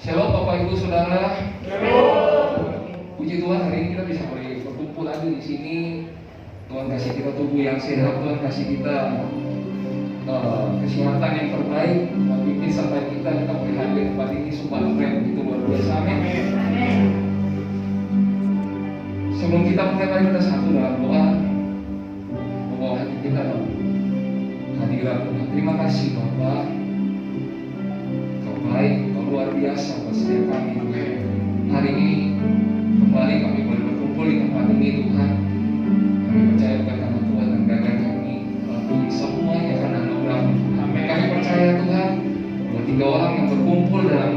Shalom Bapak Ibu Saudara. Shalom. Puji Tuhan, hari ini kita bisa berkumpul lagi di sini. Tuhan kasih kita tubuh yang sehat, Tuhan kasih kita kesehatan yang terbaik, memimpin sampai kita boleh hadir tempat ini. Sumpah keren, begitu luar biasa. Amin. Sebelum kita mulai, mari kita satu dalam doa, membawa hati kita dalam hadirat Tuhan. Terima kasih Bapak, Kau baik, Kau luar biasa buat setiap kami Tuhan. Hari ini kembali kami boleh berkumpul di tempat ini Tuhan. Kami percaya karena Tuhan dan gagah kami semuanya karena anugerah Tuhan. Kami percaya Tuhan bahwa 3 orang yang berkumpul dalam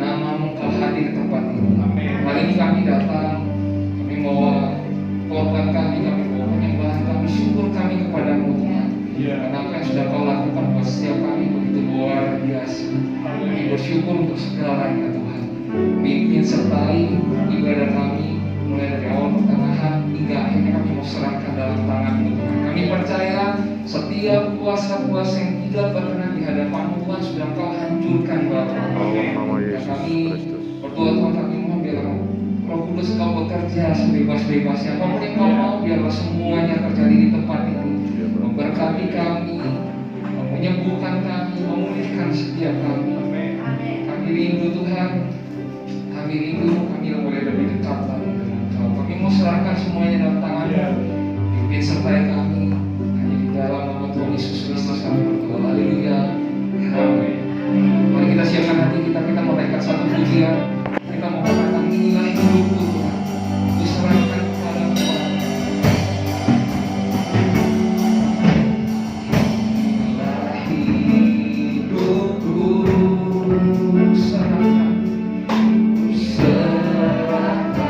nama-Mu Kau hadir di tempat ini. Hari ini kami datang, kami bawa korban kami bawa penyembahan kami, syukur kami kepada-Mu Tuhan. Karena apa yang sudah Kau lakukan buat setiap kami begitu luar biasa. Kami bersyukur untuk segalanya Tuhan. Pimpin sertai ibadah kami mulai dari awal pertengahan hingga akhirnya kami mau serahkan dalam tangan-Mu Tuhan. Kami percaya setiap kuasa-kuasa yang tidak berkenan di hadapan-Mu Tuhan sudah Kau hancurkan Bapa. Dan kami berdoa Tuhan, kami mohon biarlah Roh Kudus Kau bekerja sebebas-bebasnya. Apapun yang Kau mau biarlah semuanya terjadi di tempat ini. Memberkati kami, menyembuhkan kami, memulihkan setiap kami. Kami rindu Tuhan, kami rindu, kami boleh lebih dekat lagi dengan Kau. Kami mau serahkan semuanya dalam tangan-Mu. Pimpin sertai kami, hanya di dalam nama Tuhan Yesus Kristus kami berdoa. Haleluya. Amin. Mari kita siapkan hati kita, kita mau naikkan satu pujian. Kita mau katakan inilah hidupku Tuhan, kuserahkan kepada Tuhan. Inilah hidupku, serahkan. Inilah hatiku.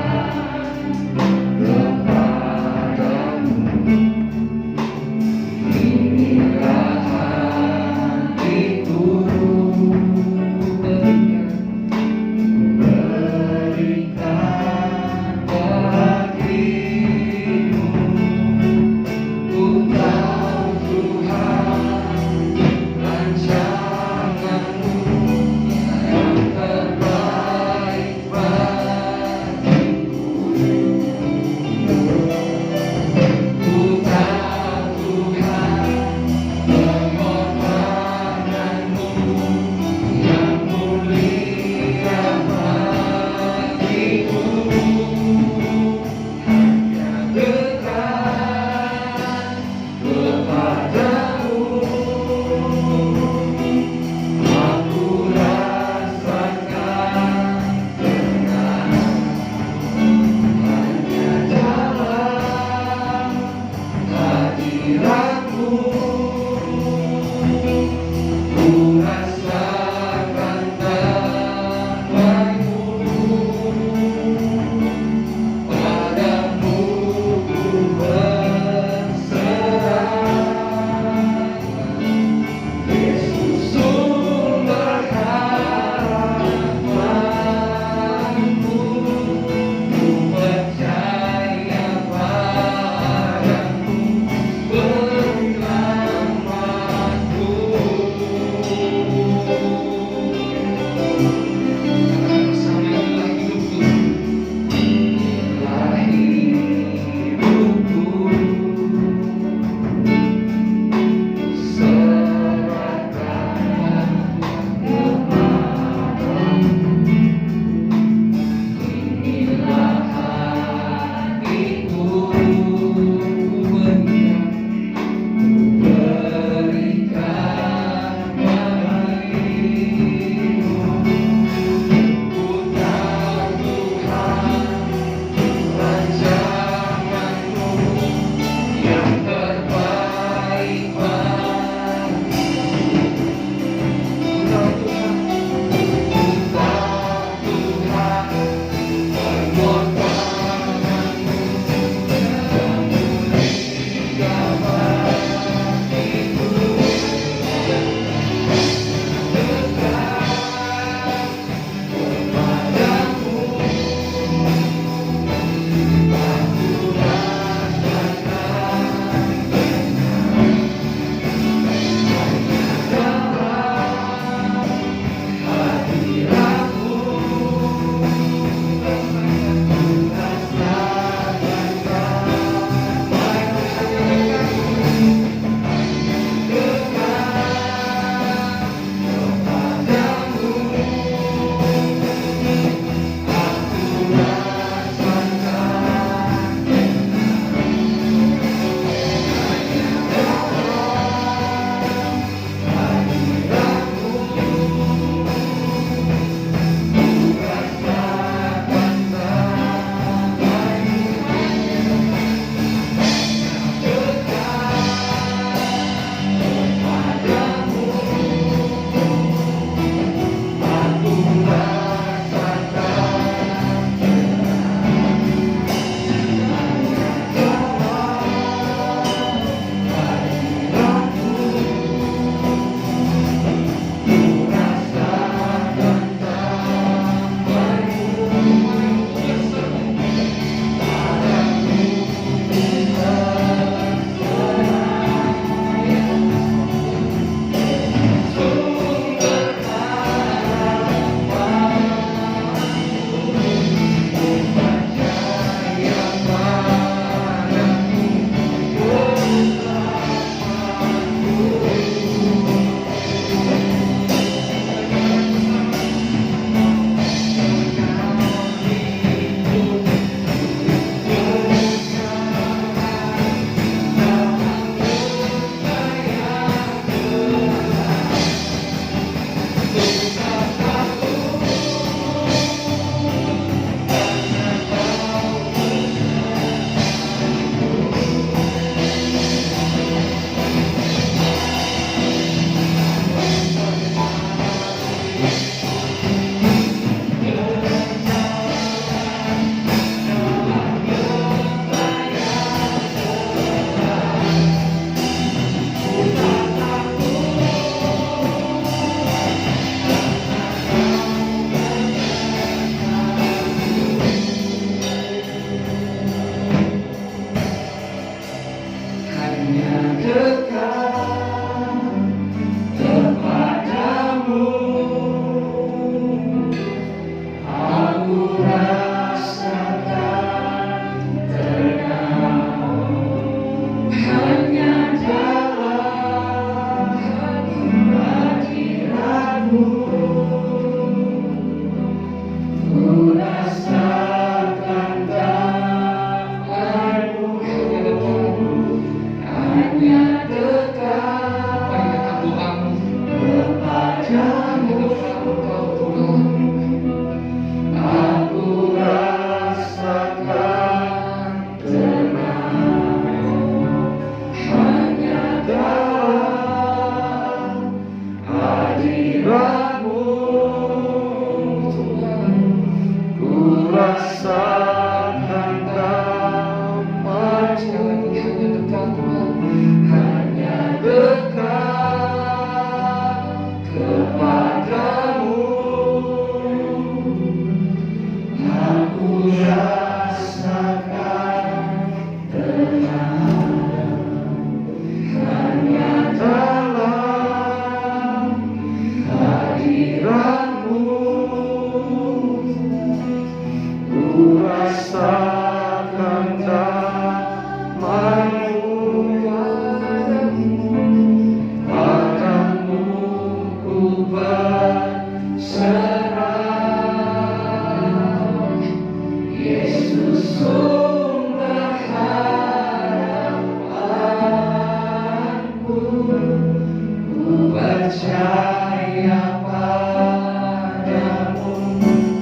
percaya padamu,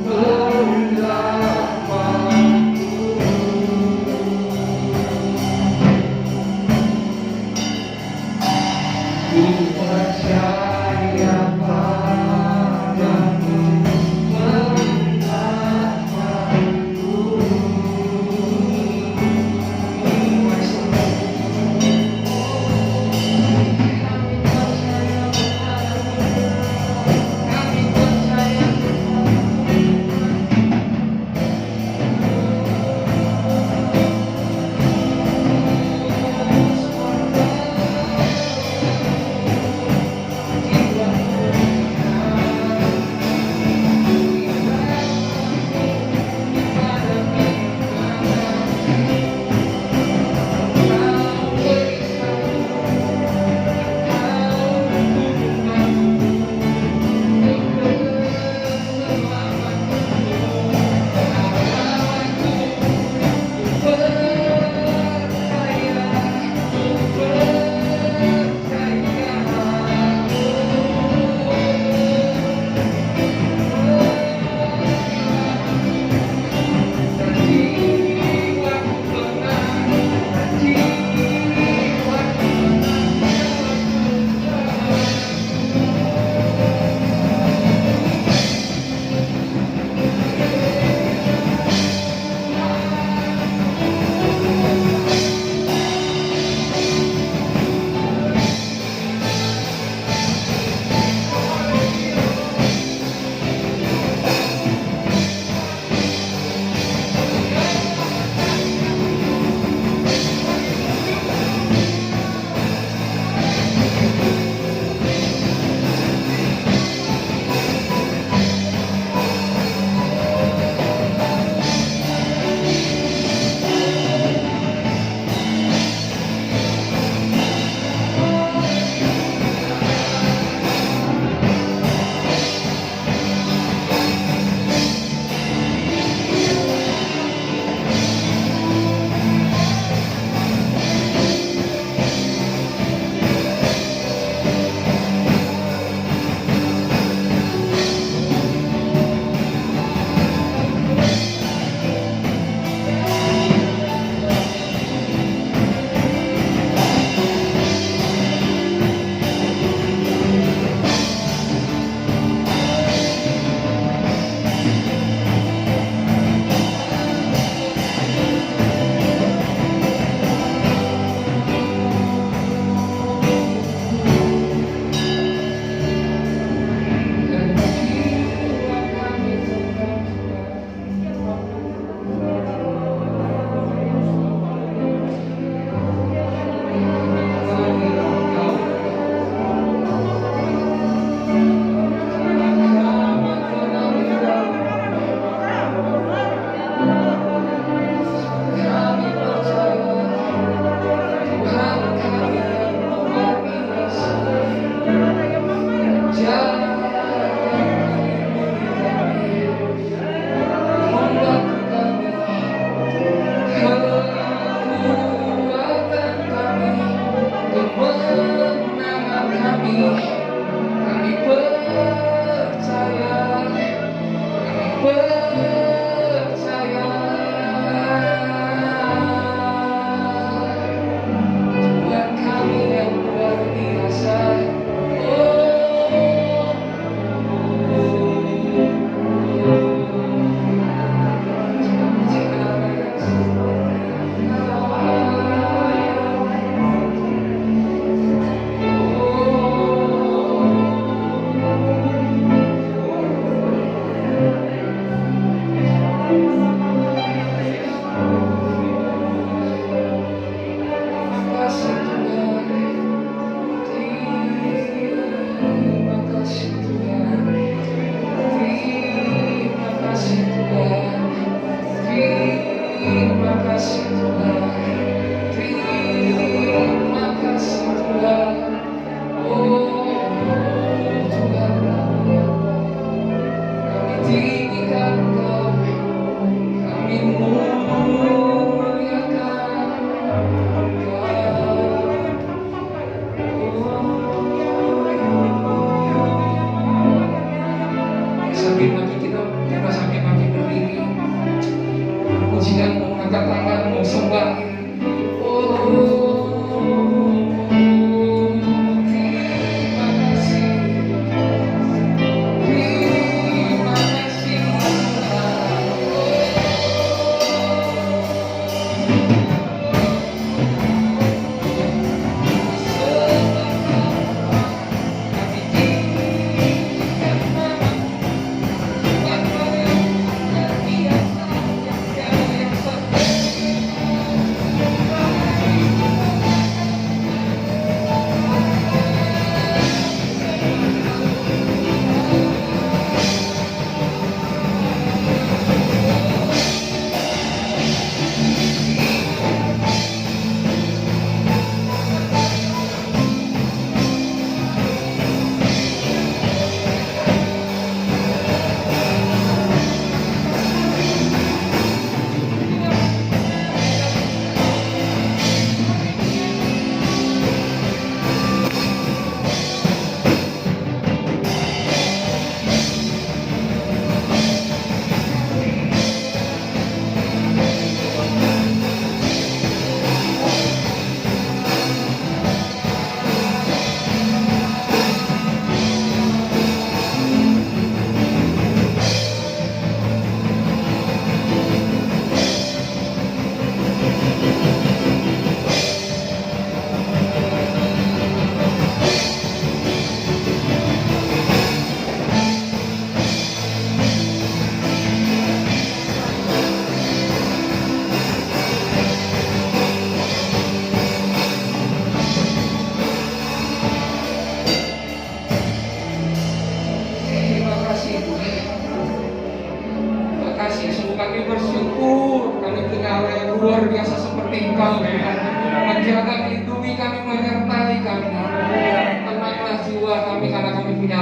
pengharapanku. Ku percaya padamu, pengharapanku.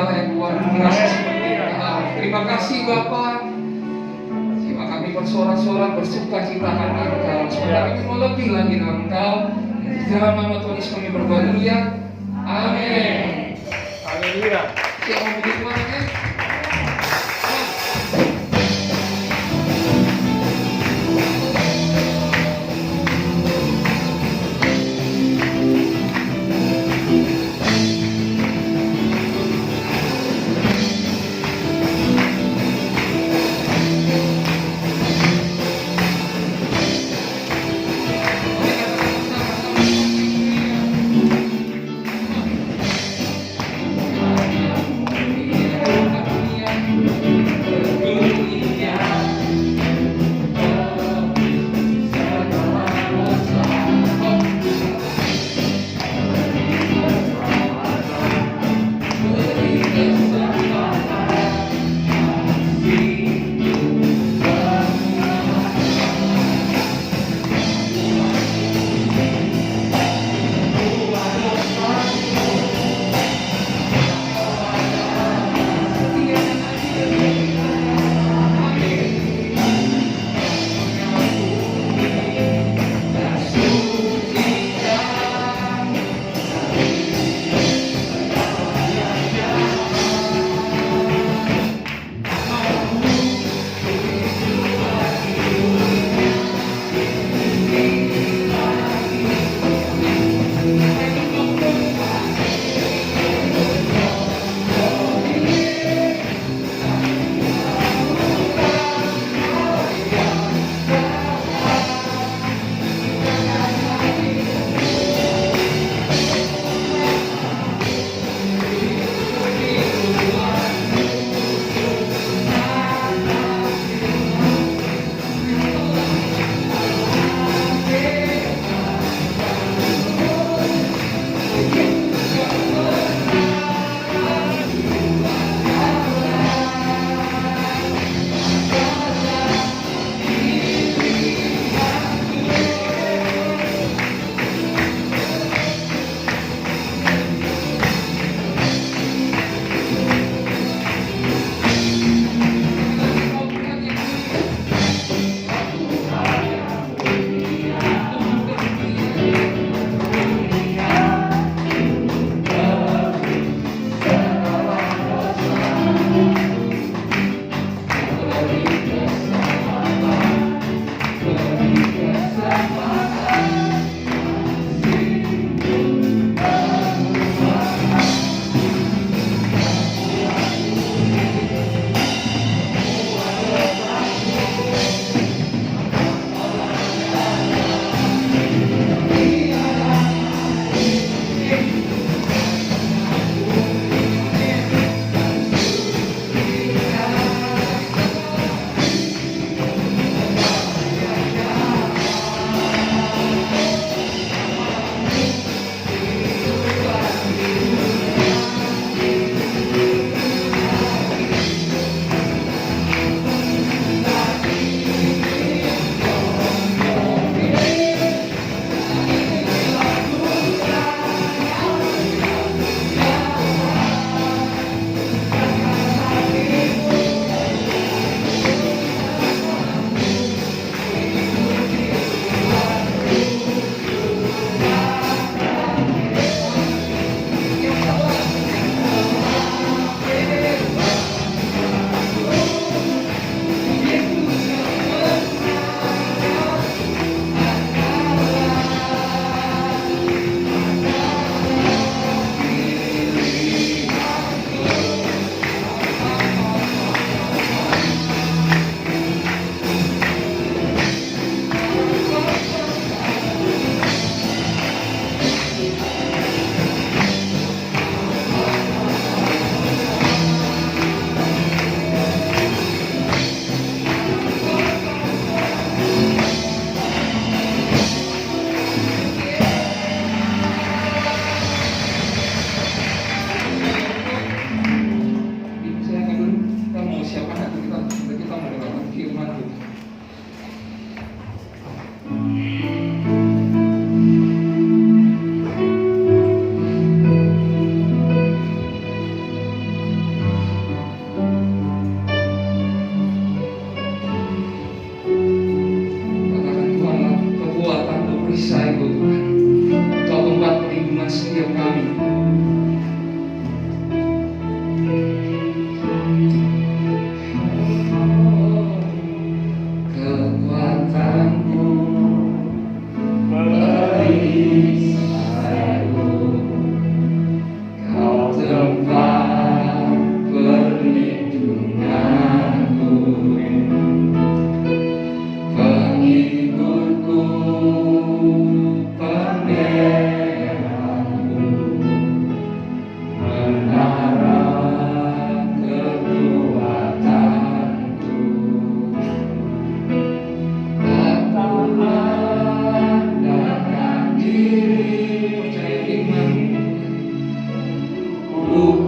Allah yang luar biasa seperti itu. Terima kasih Bapak. Jika kami bersorak-sorak bersuka cita hati Engkau, supaya kami mau lebih lagi dengan Engkau. Di dalam nama Tuhan Yesus kami berdoa dulu ya. Amin. Haleluya. Siapa mau begitu ya?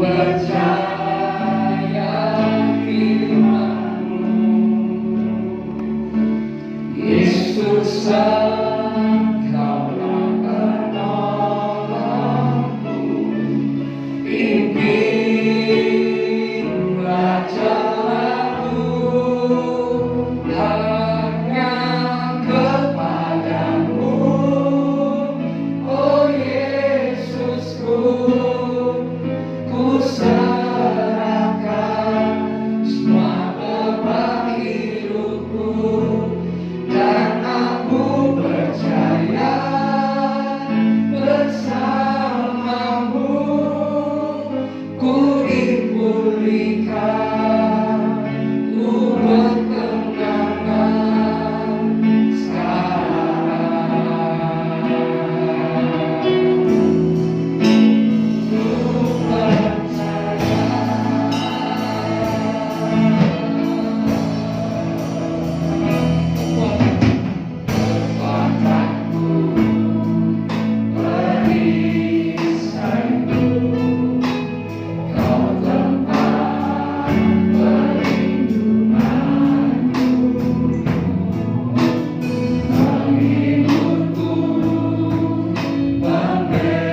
percaya firman-Mu, Yesus, Engkaulah penolongku. Pimpinlah jalanku, hanya kepadamu, oh Yesusku. Ku serahkan semua beban hidupku, dan aku percaya bersamamu ku dipulihkan, ku berkemenangan sekarang. Ku percaya kekuatanku, perisaiku, Kau tempat perlindunganku, menghiburku, membelaku,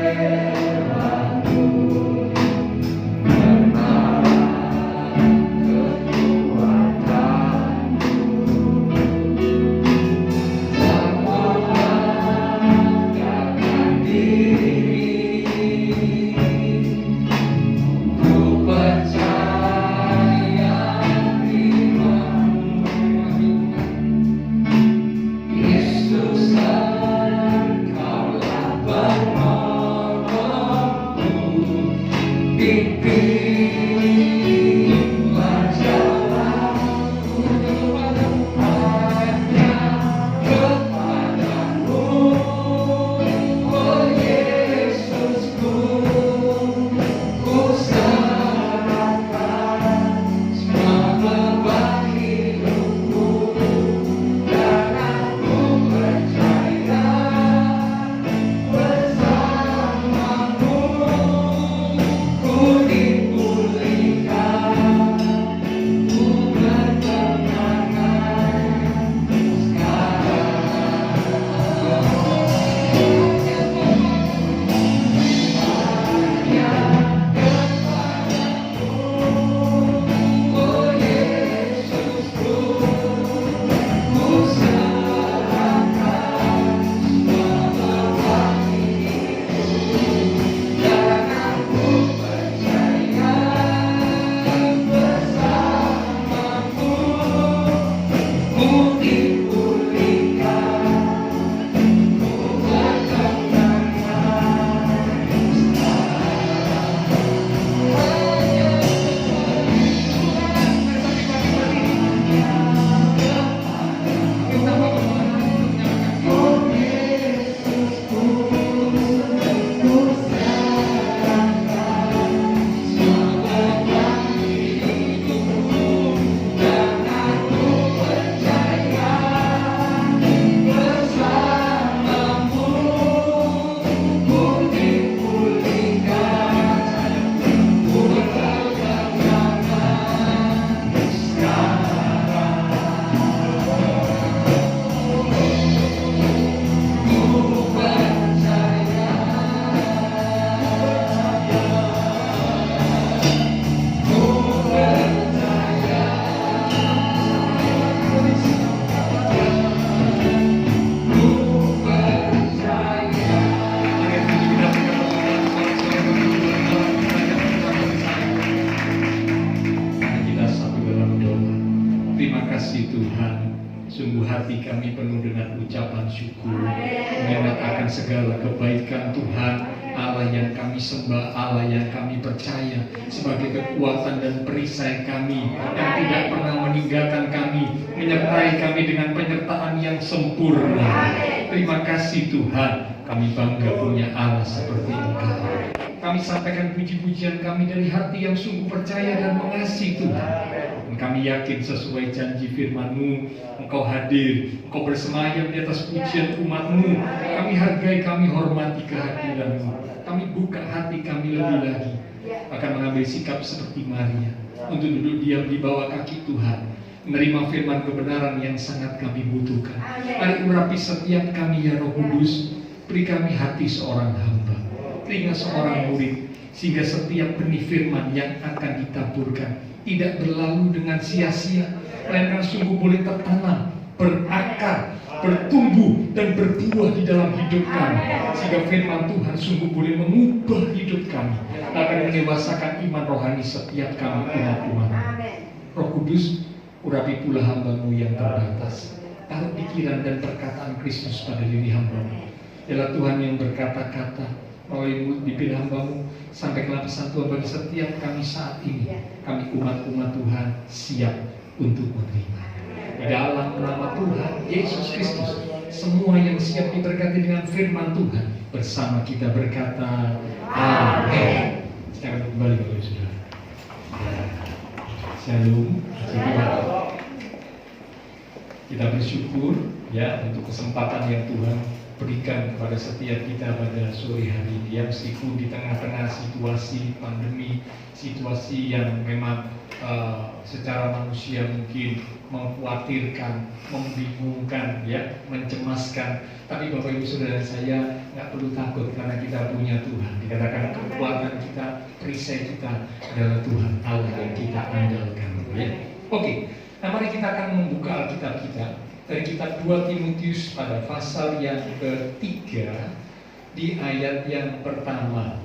menawan kekuatanku, tak mengandalkan diri. Ku percaya firman-Mu, Yesus, Engkaulah penolongku. Pimpinlah jalanku, hanya kepadamu, oh Yesusku. Ku serahkan semua beban hidupku, dan aku percaya bersamamu ku dipulihkan, ku berkemenangan oh Yesusku. Ku serahkan semua beban hidupku, dan aku percaya bersamamu ku dipulihkan, ku berkemenangan oh Yesusku. Ku serahkan semua beban hidupku, dan aku percaya bersamamu ku dipulihkan, ku berkemenangan sekarang. Ku percaya, ku percaya, ku percaya. Mari kita satu dalam doa. Terima kasih Tuhan, sungguh hati kami penuh dengan ucapan syukur, menyatakan segala kebaikan Tuhan, Allah yang kami sembah, Allah yang kami percaya sebagai kekuatan dan perisai kami, yang tidak pernah meninggalkan kami, menyertai kami dengan penyertaan yang sempurna. Terima kasih Tuhan, kami bangga punya Allah seperti Engkau. Kami sampaikan puji-pujian kami dari hati yang sungguh percaya dan mengasihi Tuhan. Dan kami yakin sesuai janji firman-Mu, Engkau hadir, Engkau bersemayam di atas pujian umat-Mu. Kami hargai, kami hormati kehadiran-Mu. Kami buka hati kami lebih lagi. akan mengambil sikap seperti Maria untuk duduk diam di bawah kaki Tuhan, menerima firman kebenaran yang sangat kami butuhkan. Mari urapi setiap kami ya Roh Kudus, beri kami hati seorang hamba, telinga seorang murid, sehingga setiap benih firman yang akan ditaburkan tidak berlalu dengan sia-sia, melainkan sungguh boleh tertanam, berakar, bertumbuh dan berbuah di dalam hidup kami, sehingga firman Tuhan sungguh boleh mengubah hidup kami, akan mendewasakan iman rohani setiap kami umat-umat. Roh Kudus, urapi pula hamba-Mu yang terbatas, taruh pikiran dan perkataan Kristus pada diri hamba-Mu. Ialah Tuhan yang berkata-kata melalui mulut bibir hamba-Mu, sampaikanlah pesan Tuhan bagi setiap kami saat ini. Kami umat-umat Tuhan siap untuk menerima. Di dalam nama Tuhan Yesus Kristus, semua yang siap diberkati dengan firman Tuhan bersama kita berkata amin. Sekarang kembali kepada saudara. Shalom. Kita bersyukur ya untuk kesempatan yang Tuhan berikan kepada setiap kita pada sore hari ini, ya, meskipun di tengah-tengah situasi pandemi, situasi yang memang secara manusia mungkin mengkhawatirkan, membingungkan, ya, mencemaskan. Tapi Bapak Ibu Saudara saya nggak perlu takut karena kita punya Tuhan. Dikatakan kekuatan kita, perisai kita adalah Tuhan Allah yang kita andalkan. Ya. Oke, nah mari kita akan membuka Alkitab kita dari kitab 2 Timotius pada pasal yang ketiga di ayat yang pertama.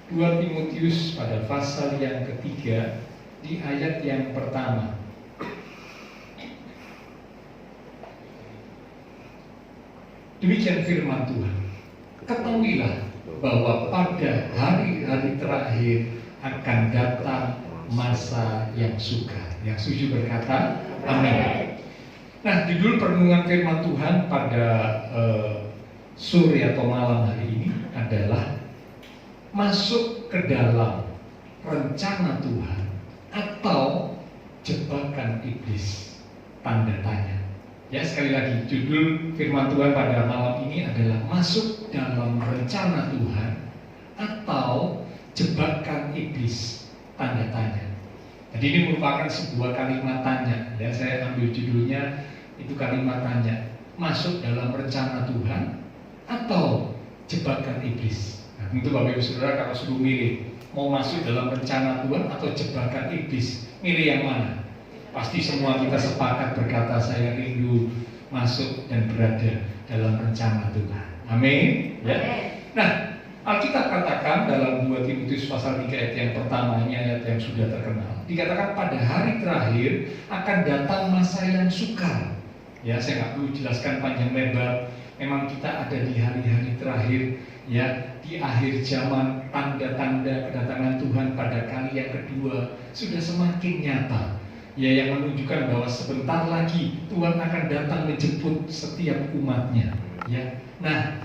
2 Timotius pada pasal yang ketiga di ayat yang pertama. Demikian firman Tuhan. Ketahuilah bahwa pada hari-hari terakhir akan datang masa yang sukar. Yang setuju berkata amin. Nah, judul perenungan firman Tuhan pada sore atau malam hari ini adalah masuk ke dalam rencana Tuhan atau jebakan iblis, tanda tanya. Ya, sekali lagi judul firman Tuhan pada malam ini adalah masuk dalam rencana Tuhan atau jebakan iblis, tanda tanya. Jadi ini merupakan sebuah kalimat tanya. Ya, saya ambil judulnya itu kalimat tanya, masuk dalam rencana Tuhan atau jebakan iblis. Nah, tentu Bapak Ibu Saudara kalau suruh milih mau masuk dalam rencana Tuhan atau jebakan iblis, milih yang mana? Pasti semua kita sepakat berkata saya rindu masuk dan berada dalam rencana Tuhan. Amin. Ya. Nah, Alkitab katakan dalam 2 Timotius pasal 3 ayat yang pertama, ini ayat yang sudah terkenal. Dikatakan pada hari terakhir akan datang masa yang sukar. Ya, saya nggak perlu jelaskan panjang lebar. Memang kita ada di hari-hari terakhir, ya, di akhir zaman. Tanda-tanda kedatangan Tuhan pada kali yang kedua sudah semakin nyata. Ya, yang menunjukkan bahwa sebentar lagi Tuhan akan datang menjemput setiap umatnya. Ya, nah,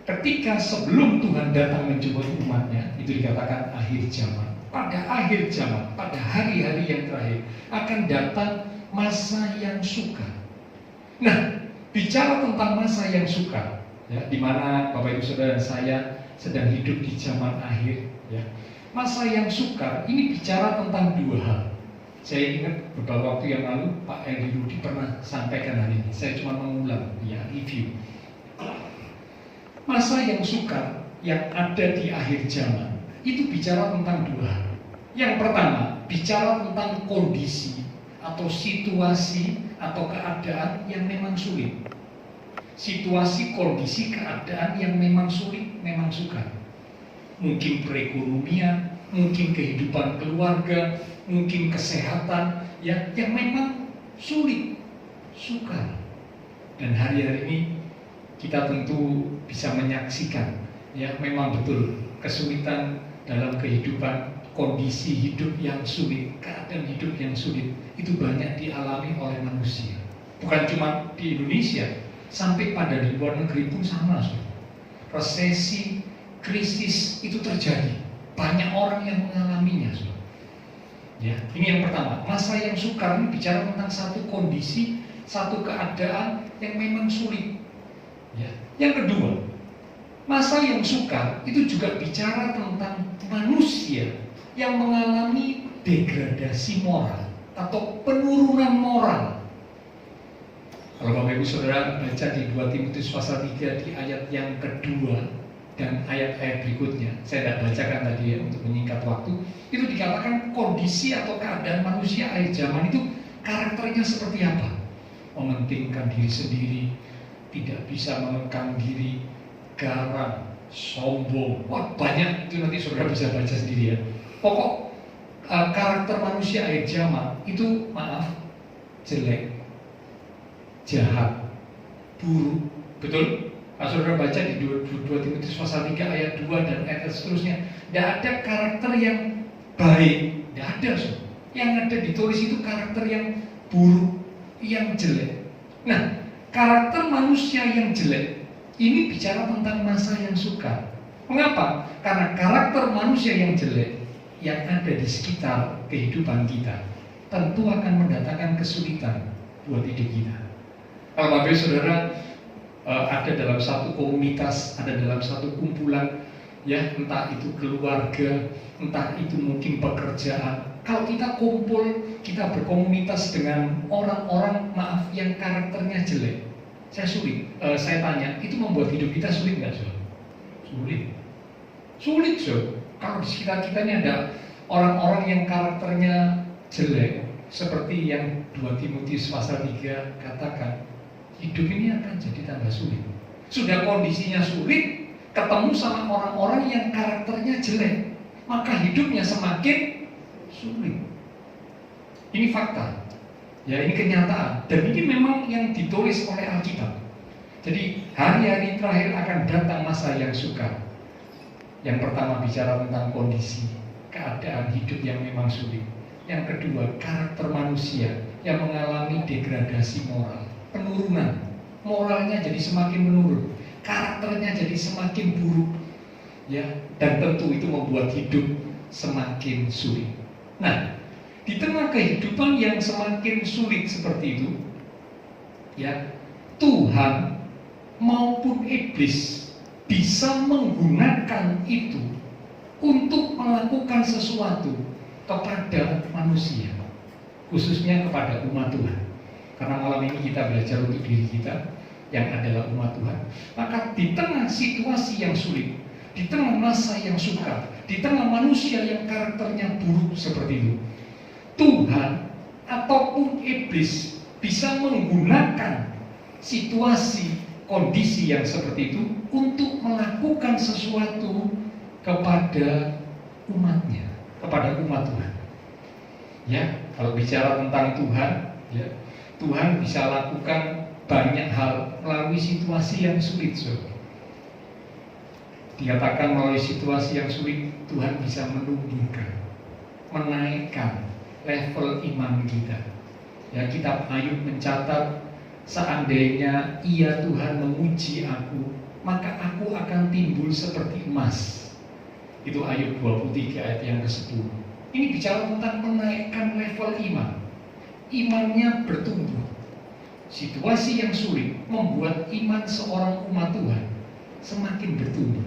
ketika sebelum Tuhan datang menjemput umatnya, itu dikatakan akhir zaman. Pada akhir zaman, pada hari-hari yang terakhir akan datang masa yang sukar. Nah, bicara tentang masa yang sukar, ya, di mana Bapak Ibu Saudara dan saya sedang hidup di zaman akhir, ya. Masa yang sukar ini bicara tentang dua hal. Saya ingat beberapa waktu yang lalu Pak Edi Rudi pernah sampaikan hari ini. Saya cuma mengulang, ya, review. Masa yang sukar yang ada di akhir zaman itu bicara tentang dua hal. Yang pertama, bicara tentang kondisi atau situasi atau keadaan yang memang sulit. Situasi, kondisi, keadaan yang memang sulit, memang sukar. Mungkin perekonomian, mungkin kehidupan keluarga, mungkin kesehatan, ya, yang memang sulit, sukar. Dan hari-hari ini kita tentu bisa menyaksikan, ya, memang betul kesulitan dalam kehidupan, kondisi hidup yang sulit, keadaan hidup yang sulit itu banyak dialami oleh manusia. Bukan cuma di Indonesia, sampai pada di luar negeri pun sama. Resesi, krisis itu terjadi. Banyak orang yang mengalaminya. Ya, ini yang pertama. Masa yang sukar ini bicara tentang satu kondisi, satu keadaan yang memang sulit. Ya. Yang kedua, masa yang sukar itu juga bicara tentang manusia yang mengalami degradasi moral atau penurunan moral. Kalau Bapak Ibu Saudara baca di 2 Timotius pasal 3 di ayat yang kedua dan ayat-ayat berikutnya, saya tidak bacakan tadi ya untuk menyingkat waktu, itu dikatakan kondisi atau keadaan manusia akhir zaman itu karakternya seperti apa? Mementingkan diri sendiri, tidak bisa mengekang diri, garang, sombong. Wah, banyak itu, nanti saudara bisa baca sendiri ya. Pokok karakter manusia akhir zaman itu jelek, jahat, buruk. Betul? Kalau saudara baca di 2 Timotius pasal 3 ayat 2 dan ayat seterusnya, tidak ada karakter yang baik, tidak ada. Yang ada ditulis itu karakter yang buruk, yang jelek. Nah, karakter manusia yang jelek ini bicara tentang masa yang sukar. Mengapa? Karena karakter manusia yang jelek yang ada di sekitar kehidupan kita tentu akan mendatangkan kesulitan buat hidup kita. Kalau Bapak Ibu Saudara ada dalam satu komunitas, ada dalam satu kumpulan, ya entah itu keluarga, entah itu mungkin pekerjaan. Kalau kita kumpul, kita berkomunitas dengan orang-orang yang karakternya jelek, saya tanya, itu membuat hidup kita sulit nggak, so? Sulit, so. Kalau di sekitar kita ini ada orang-orang yang karakternya jelek, seperti yang 2 Timotius pasal 3 katakan, hidup ini akan jadi tambah sulit. Sudah kondisinya sulit, ketemu sama orang-orang yang karakternya jelek, maka hidupnya semakin sulit. Ini fakta, ya ini kenyataan, dan ini memang yang ditulis oleh Alkitab. Jadi hari-hari terakhir akan datang masa yang sukar. Yang pertama bicara tentang kondisi, keadaan hidup yang memang sulit. Yang kedua, karakter manusia yang mengalami degradasi moral, penurunan. Moralnya jadi semakin menurun, karakternya jadi semakin buruk, ya, dan tentu itu membuat hidup semakin sulit. Nah, di tengah kehidupan yang semakin sulit seperti itu, ya, Tuhan maupun iblis bisa menggunakan itu untuk melakukan sesuatu kepada manusia, khususnya kepada umat Tuhan. Karena malam ini kita belajar untuk diri kita yang adalah umat Tuhan. Maka di tengah situasi yang sulit, di tengah masa yang sukar, di tengah manusia yang karakternya buruk seperti itu, Tuhan ataupun iblis bisa menggunakan situasi kondisi yang seperti itu untuk melakukan sesuatu kepada umatnya, kepada umat Tuhan. Ya, kalau bicara tentang Tuhan, ya, Tuhan bisa lakukan banyak hal melalui situasi yang sulit, saudara. Dikatakan melalui situasi yang sulit, Tuhan bisa menumbuhkan, menaikkan level iman kita. Ya, kitab Ayub mencatat, seandainya ia Tuhan memuji aku, maka aku akan timbul seperti emas. Itu Ayub 23 ayat yang ke-10. Ini bicara tentang menaikkan level iman. Imannya bertumbuh. Situasi yang sulit membuat iman seorang umat Tuhan semakin bertumbuh.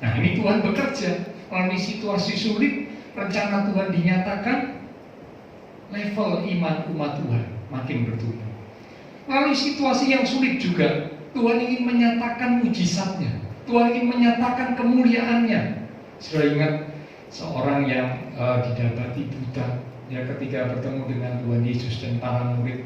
Nah, ini Tuhan bekerja melalui situasi sulit. Rencana Tuhan dinyatakan, level iman umat Tuhan makin bertumbuh. Melalui situasi yang sulit juga Tuhan ingin menyatakan mujizatnya, Tuhan ingin menyatakan kemuliaannya. Sudah ingat seorang yang didapati buta, ya, ketika bertemu dengan Tuhan Yesus dan para murid,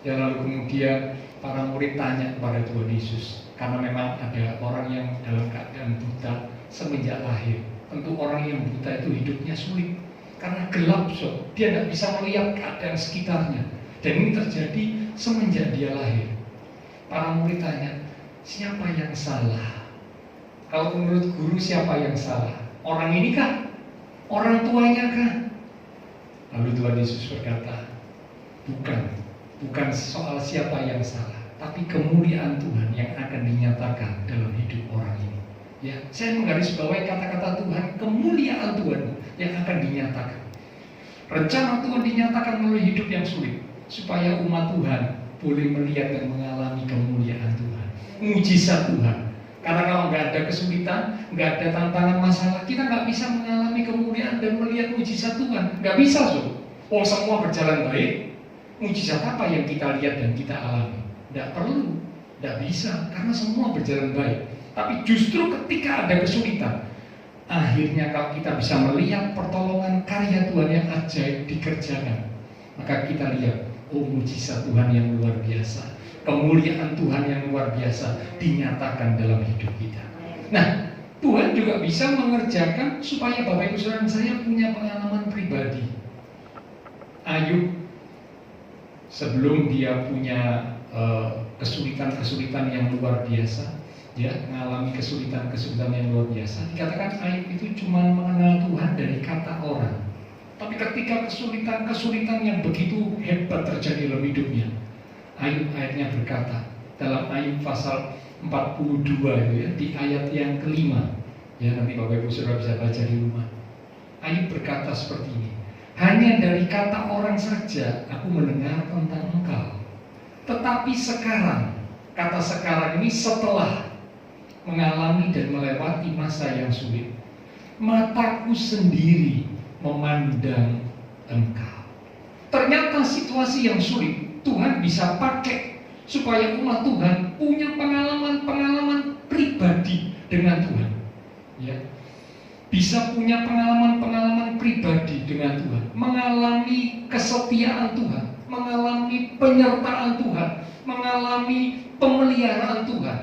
ya, lalu kemudian para murid tanya kepada Tuhan Yesus, karena memang ada orang yang dalam keadaan buta semenjak lahir. Tentu orang yang buta itu hidupnya sulit karena gelap, so. Dia tidak bisa melihat keadaan sekitarnya, dan ini terjadi semenjak dia lahir. Para murid tanya, siapa yang salah? Kalau menurut guru, siapa yang salah? Orang ini kah? Orang tuanya kah? Lalu Tuhan Yesus berkata, bukan soal siapa yang salah, tapi kemuliaan Tuhan yang akan dinyatakan dalam hidup orang ini. Ya, saya menggarisbawahi kata-kata Tuhan, kemuliaan Tuhan yang akan dinyatakan. Rencana Tuhan dinyatakan melalui hidup yang sulit, supaya umat Tuhan boleh melihat dan mengalami kemuliaan Tuhan, mujizat Tuhan. Karena kalau nggak ada kesulitan, nggak ada tantangan masalah, kita nggak bisa mengalami kemuliaan dan melihat mujizat Tuhan. Nggak bisa, so. Oh, semua berjalan baik. Mujizat apa yang kita lihat dan kita alami? Nggak perlu, nggak bisa, karena semua berjalan baik. Tapi justru ketika ada kesulitan, akhirnya kalau kita bisa melihat pertolongan karya Tuhan yang ajaib dikerjakan, maka kita lihat, oh, mujizat Tuhan yang luar biasa, kemuliaan Tuhan yang luar biasa dinyatakan dalam hidup kita. Nah, Tuhan juga bisa mengerjakan supaya Bapak Ibu Saudara saya punya pengalaman pribadi. Ayub sebelum dia punya kesulitan-kesulitan yang luar biasa, dia mengalami kesulitan-kesulitan yang luar biasa. Dikatakan Ayub itu cuma mengenal Tuhan dari kata orang. Tapi ketika kesulitan-kesulitan yang begitu hebat terjadi dalam hidupnya, Ayub akhirnya berkata dalam Ayub pasal 42 itu ya, di ayat yang kelima, ya nanti Bapak Ibu Saudara bisa baca di rumah. Ayub berkata seperti ini, hanya dari kata orang saja aku mendengar tentang Engkau. Tetapi sekarang, kata sekarang ini setelah mengalami dan melewati masa yang sulit, mataku sendiri memandang Engkau. Ternyata situasi yang sulit Tuhan bisa pakai supaya umat Tuhan punya pengalaman-pengalaman pribadi dengan Tuhan. Ya, bisa punya pengalaman-pengalaman pribadi dengan Tuhan, mengalami kesetiaan Tuhan, mengalami penyertaan Tuhan, mengalami pemeliharaan Tuhan.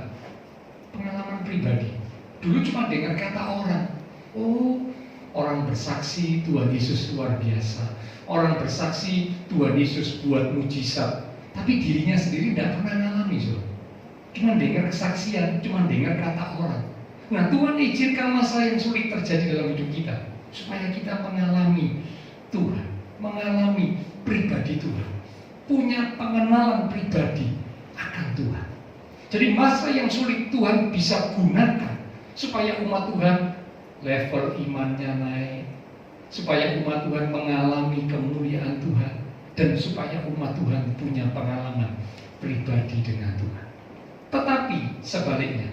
Pengalaman pribadi. Dulu cuma dengar kata orang, oh, orang bersaksi Tuhan Yesus luar biasa, orang bersaksi Tuhan Yesus buat mujizat, tapi dirinya sendiri tidak pernah mengalami, so. Cuma dengar kesaksian, cuma dengar kata orang. Nah, Tuhan izinkan masa yang sulit terjadi dalam hidup kita supaya kita mengalami Tuhan, mengalami pribadi Tuhan, punya pengenalan pribadi akan Tuhan. Jadi masa yang sulit Tuhan bisa gunakan supaya umat Tuhan level imannya naik, supaya umat Tuhan mengalami kemuliaan Tuhan, dan supaya umat Tuhan punya pengalaman pribadi dengan Tuhan. Tetapi sebaliknya,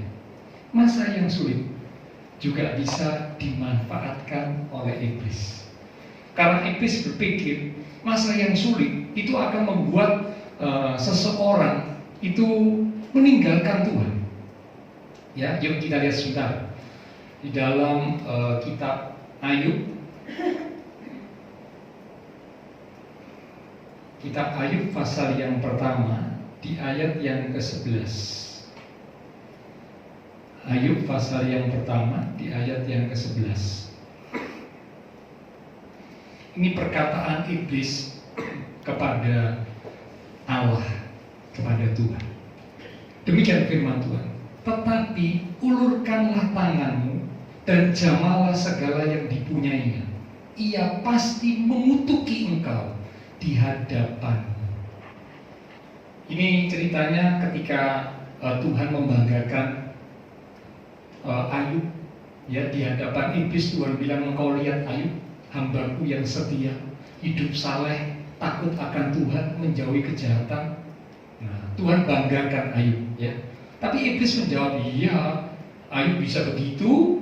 masa yang sulit juga bisa dimanfaatkan oleh iblis. Karena iblis berpikir masa yang sulit itu akan membuat seseorang itu meninggalkan Tuhan. Ya, yuk kita lihat sebentar di dalam kitab Ayub. Kitab Ayub pasal yang pertama di ayat yang ke-11. Ayub pasal yang pertama di ayat yang ke-11. Ini perkataan iblis kepada Allah, kepada Tuhan. Demikian firman Tuhan. Tetapi ulurkanlah tanganmu dan jamalah segala yang dipunyainya. Ia pasti mengutuki engkau di hadapanmu. Ini ceritanya ketika Tuhan membanggakan Ayub, ya, di hadapan iblis. Tuhan bilang, engkau lihat Ayub, hambaku yang setia, hidup saleh, takut akan Tuhan, menjauhi kejahatan. Nah, Tuhan banggakan Ayub, ya. Tapi iblis menjawab, iya, Ayub bisa begitu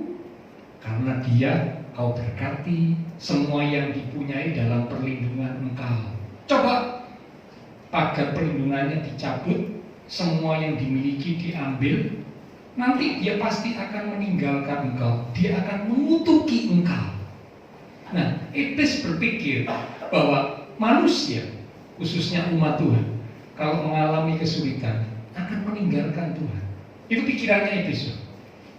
karena dia kau berkati, semua yang dipunyai dalam perlindungan engkau. Coba pagar perlindungannya dicabut, semua yang dimiliki diambil, nanti dia pasti akan meninggalkan engkau, dia akan mengutuki engkau. Nah, iblis berpikir bahwa manusia, khususnya umat Tuhan, kalau mengalami kesulitan akan meninggalkan Tuhan. Itu pikirannya iblis.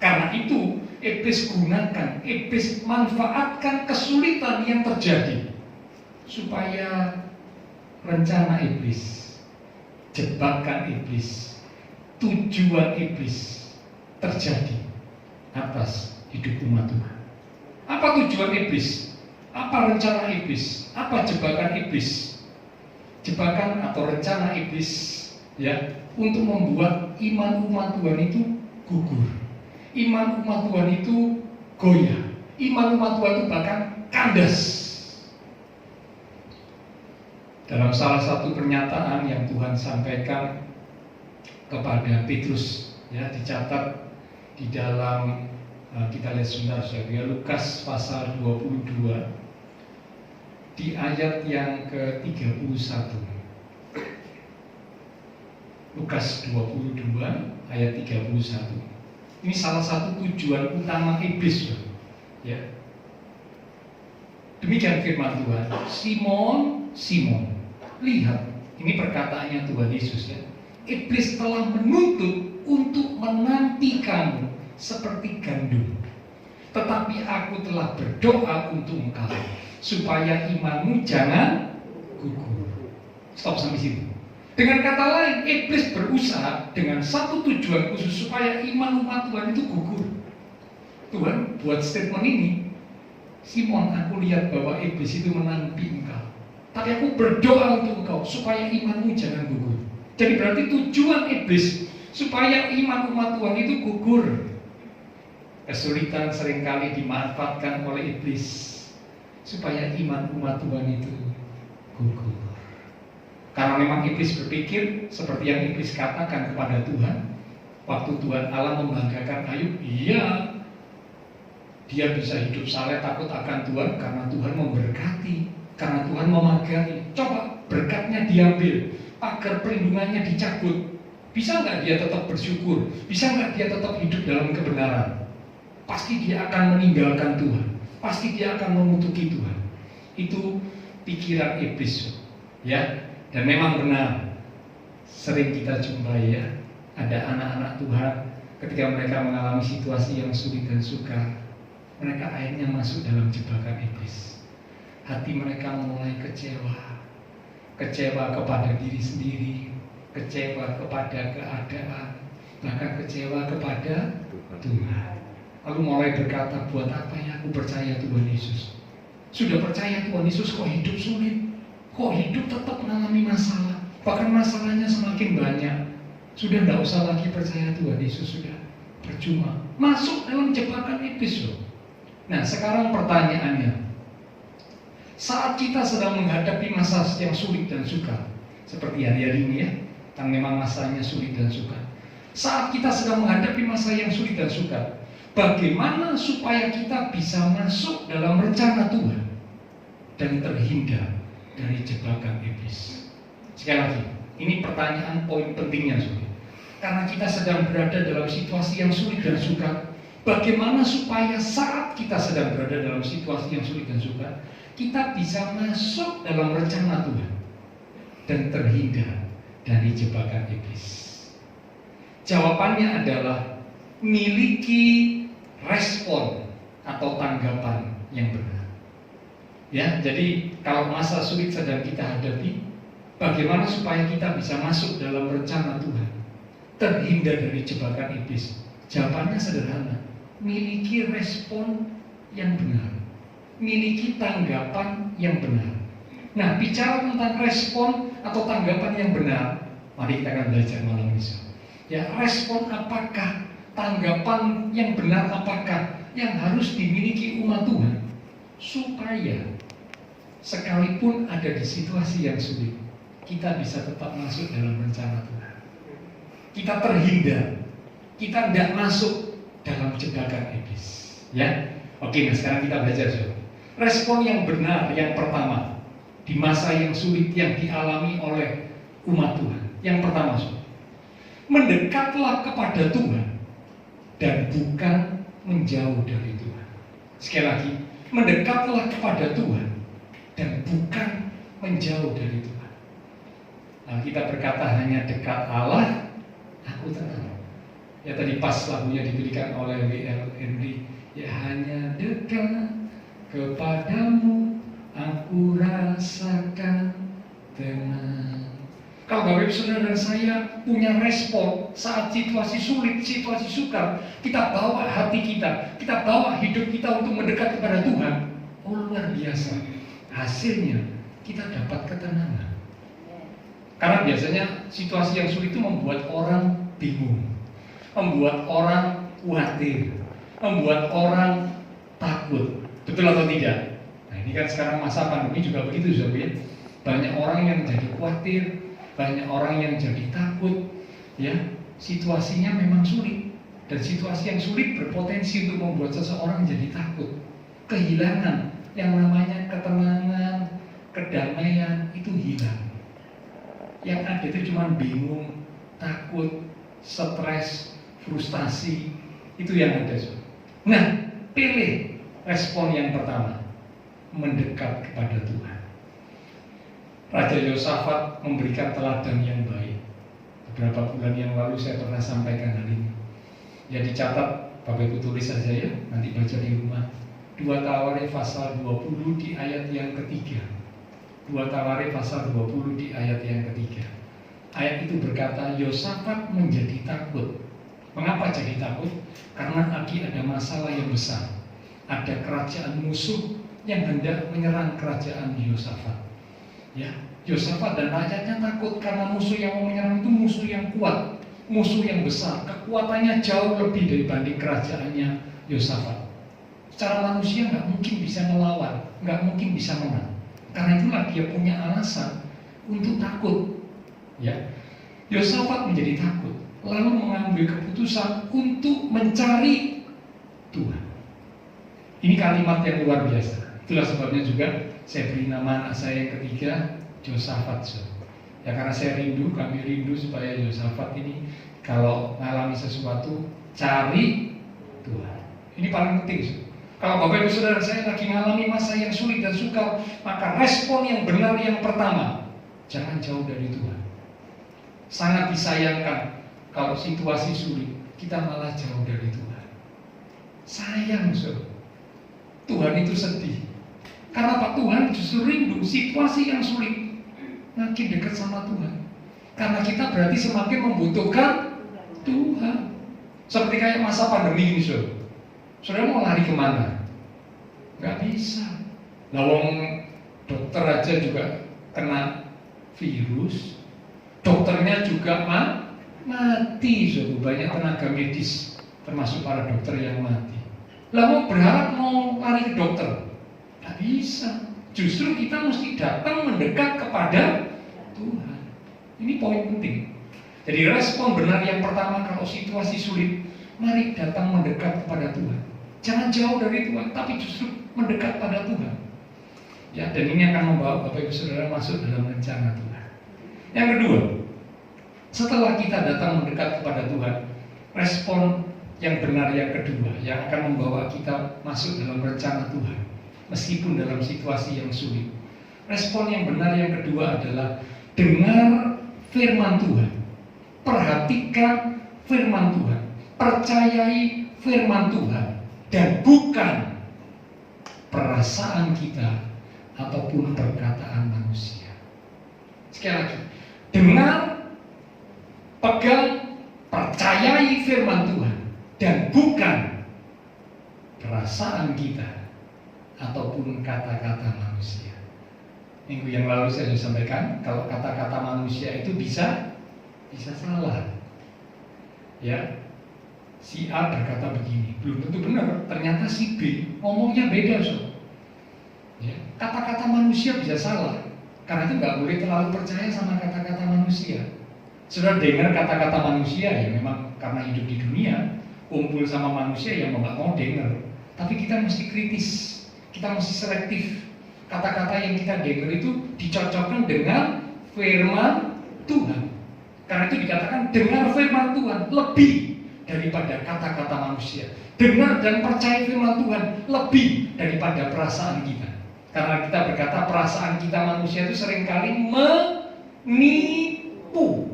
Karena itu iblis gunakan, iblis manfaatkan kesulitan yang terjadi supaya rencana iblis, jebakan iblis, tujuan iblis terjadi atas hidup umat Tuhan. Apa tujuan iblis? Apa rencana iblis? Apa jebakan iblis? Jebakan atau rencana iblis, ya, untuk membuat iman umat Tuhan itu gugur, iman umat Tuhan itu goyah, iman umat Tuhan itu bahkan kandas. Dalam salah satu pernyataan yang Tuhan sampaikan kepada Petrus, ya, dicatat di dalam kita lihat sebentar saja, Lukas pasal 22 di ayat yang ke-31. Lukas 22 ayat 31. Ini salah satu tujuan utama iblis, ya. Demikian firman Tuhan. Simon, Simon, lihat, ini perkataannya Tuhan Yesus, ya. Iblis telah menuntut untuk menanti kamu seperti gandum, tetapi aku telah berdoa untuk engkau supaya imanmu jangan gugur. Stop sampai situ. Dengan kata lain, iblis berusaha dengan satu tujuan khusus supaya iman umat Tuhan itu gugur. Tuhan buat statement ini, Simon, aku lihat bahwa iblis itu menanti engkau, tapi aku berdoa untuk engkau supaya imanmu jangan gugur. Jadi berarti tujuan iblis supaya iman umat Tuhan itu gugur. Kesulitan seringkali dimanfaatkan oleh iblis supaya iman umat Tuhan itu gugur. Karena memang iblis berpikir seperti yang iblis katakan kepada Tuhan waktu Tuhan Allah membanggakan Ayub. Iya, dia bisa hidup saleh takut akan Tuhan karena Tuhan memberkati, karena Tuhan memagari. Coba berkatnya diambil, pagar perlindungannya dicabut, bisa nggak dia tetap bersyukur? Bisa nggak dia tetap hidup dalam kebenaran? Pasti dia akan meninggalkan Tuhan, pasti dia akan mengutuki Tuhan. Itu pikiran iblis, ya. Dan memang benar, sering kita jumpai, ya, ada anak-anak Tuhan ketika mereka mengalami situasi yang sulit dan sukar, mereka akhirnya masuk dalam jebakan iblis. Hati mereka mulai kecewa, kecewa kepada diri sendiri, kecewa kepada keadaan, bahkan kecewa kepada Tuhan. Lalu mulai berkata, buat apa ya aku percaya Tuhan Yesus? Sudah percaya Tuhan Yesus kok hidup sulit? Kok hidup tetap mengalami masalah? Bahkan masalahnya semakin banyak. Sudah tidak usah lagi percaya Tuhan Yesus, sudah percuma. Masuk dalam jebakan iblis loh. Nah sekarang pertanyaannya, saat kita sedang menghadapi masa yang sulit dan sukar, seperti hari-hari ini, ya, kan memang masanya sulit dan sukar. Saat kita sedang menghadapi masa yang sulit dan sukar, bagaimana supaya kita bisa masuk dalam rencana Tuhan dan terhindar dari jebakan iblis? Sekali lagi, ini pertanyaan poin pentingnya, saudara. Karena kita sedang berada dalam situasi yang sulit dan sukar, bagaimana supaya saat kita sedang berada dalam situasi yang sulit dan sukar, kita bisa masuk dalam rencana Tuhan dan terhindar dari jebakan iblis? Jawabannya adalah miliki respon atau tanggapan yang benar. Ya, jadi kalau masa sulit sedang kita hadapi, bagaimana supaya kita bisa masuk dalam rencana Tuhan, terhindar dari jebakan iblis? Jawabannya sederhana, miliki respon yang benar, miliki tanggapan yang benar. Nah, bicara tentang respon atau tanggapan yang benar, mari kita akan belajar malam ini. Ya, respon apakah, tanggapan yang benar apakah yang harus dimiliki umat Tuhan supaya sekalipun ada di situasi yang sulit, kita bisa tetap masuk dalam rencana Tuhan. Kita terhindar, kita tidak masuk dalam jebakan iblis. Ya, oke. Nah sekarang kita belajar, saudara. Respon yang benar yang pertama di masa yang sulit yang dialami oleh umat Tuhan. Yang pertama, saudara, mendekatlah kepada Tuhan dan bukan menjauh dari Tuhan. Sekali lagi, mendekatlah kepada Tuhan dan bukan menjauh dari Tuhan. Nah, kita berkata hanya dekat Allah, aku tenang. Ya tadi pas lagunya diberikan oleh W.L. Henry, ya hanya dekat kepadamu aku rasakan tenang. Kalau Bapak Ibu Saudara dan saya punya respon saat situasi sulit, situasi sukar, kita bawa hati kita bawa hidup kita untuk mendekat kepada Tuhan, oh luar biasa. Hasilnya kita dapat ketenangan. Karena biasanya situasi yang sulit itu membuat orang bingung, membuat orang khawatir, membuat orang takut. Betul atau tidak? Nah ini kan sekarang masa pandemi juga begitu, saudara. Banyak orang yang jadi khawatir, banyak orang yang jadi takut, ya situasinya memang sulit. Dan situasi yang sulit berpotensi untuk membuat seseorang jadi takut, kehilangan yang namanya ketenangan, kedamaian itu hilang. Yang ada itu cuma bingung, takut, stres, frustasi, itu yang ada. Nah, pilih respon yang pertama, mendekat kepada Tuhan. Raja Yosafat memberikan teladan yang baik. Beberapa bulan yang lalu saya pernah sampaikan hal ini. Ya dicatat, Bapak Ibu tulis saja ya, nanti baca di rumah. 2 Tawarikh pasal 20 di ayat yang ketiga. 2 Tawarikh pasal 20 di ayat yang ketiga. Ayat itu berkata, Yosafat menjadi takut. Mengapa jadi takut? Karena lagi ada masalah yang besar. Ada kerajaan musuh yang hendak menyerang kerajaan Yosafat. Ya, Yosafat dan rakyatnya takut karena musuh yang mau menyerang itu musuh yang kuat, musuh yang besar, kekuatannya jauh lebih dibanding kerajaannya Yosafat. Secara manusia nggak mungkin bisa melawan, nggak mungkin bisa menang. Karena itulah dia punya alasan untuk takut. Ya, Yosafat menjadi takut, lalu mengambil keputusan untuk mencari Tuhan. Ini kalimat yang luar biasa. Itulah sebabnya juga saya beri nama anak saya yang ketiga Yosafat. Ya karena saya rindu, kami rindu supaya Yosafat ini kalau mengalami sesuatu cari Tuhan. Ini paling penting. Kalau Bapak Ibu Saudara saya lagi mengalami masa yang sulit dan sukar, maka respon yang benar yang pertama, jangan jauh dari Tuhan. Sangat disayangkan kalau situasi sulit kita malah jauh dari Tuhan. Sayang, Tuhan itu sedih. Karena Pak Tuhan justru rindu situasi yang sulit makin dekat sama Tuhan. Karena kita berarti semakin membutuhkan Tuhan. Seperti kayak masa pandemi ini, Saudara mau lari kemana? Gak bisa. Lawang dokter aja juga kena virus, dokternya juga mati. Banyak tenaga medis, termasuk para dokter yang mati. Lalu berharap mau lari ke dokter, gak bisa. Justru kita mesti datang mendekat kepada Tuhan. Ini poin penting. Jadi respon benar yang pertama kalau situasi sulit, mari datang mendekat kepada Tuhan. Jangan jauh dari Tuhan, tapi justru mendekat pada Tuhan. Ya, dan ini akan membawa Bapak Ibu Saudara masuk dalam rencana Tuhan. Yang kedua, setelah kita datang mendekat kepada Tuhan, respon yang benar yang kedua yang akan membawa kita masuk dalam rencana Tuhan, meskipun dalam situasi yang sulit. Respon yang benar yang kedua adalah dengar firman Tuhan, perhatikan firman Tuhan, percayai firman Tuhan, dan bukan perasaan kita ataupun perkataan manusia. Sekali lagi, dengar, pegang, percayai firman Tuhan, dan bukan perasaan kita ataupun kata-kata manusia. Minggu yang lalu saya sudah sampaikan, kalau kata-kata manusia itu bisa salah. Ya, si A berkata begini, belum tentu benar. Ternyata si B ngomongnya beda, Ya, kata-kata manusia bisa salah. Karena itu nggak boleh terlalu percaya sama kata-kata manusia. Sudah dengar kata-kata manusia ya memang karena hidup di dunia, kumpul sama manusia yang nggak mau dengar. Tapi kita mesti kritis, kita mesti selektif. Kata-kata yang kita dengar itu dicocokkan dengan firman Tuhan. Karena itu dikatakan dengar firman Tuhan lebih daripada kata-kata manusia. Dengar dan percaya firman Tuhan lebih daripada perasaan kita. Karena kita berkata perasaan kita manusia itu seringkali menipu.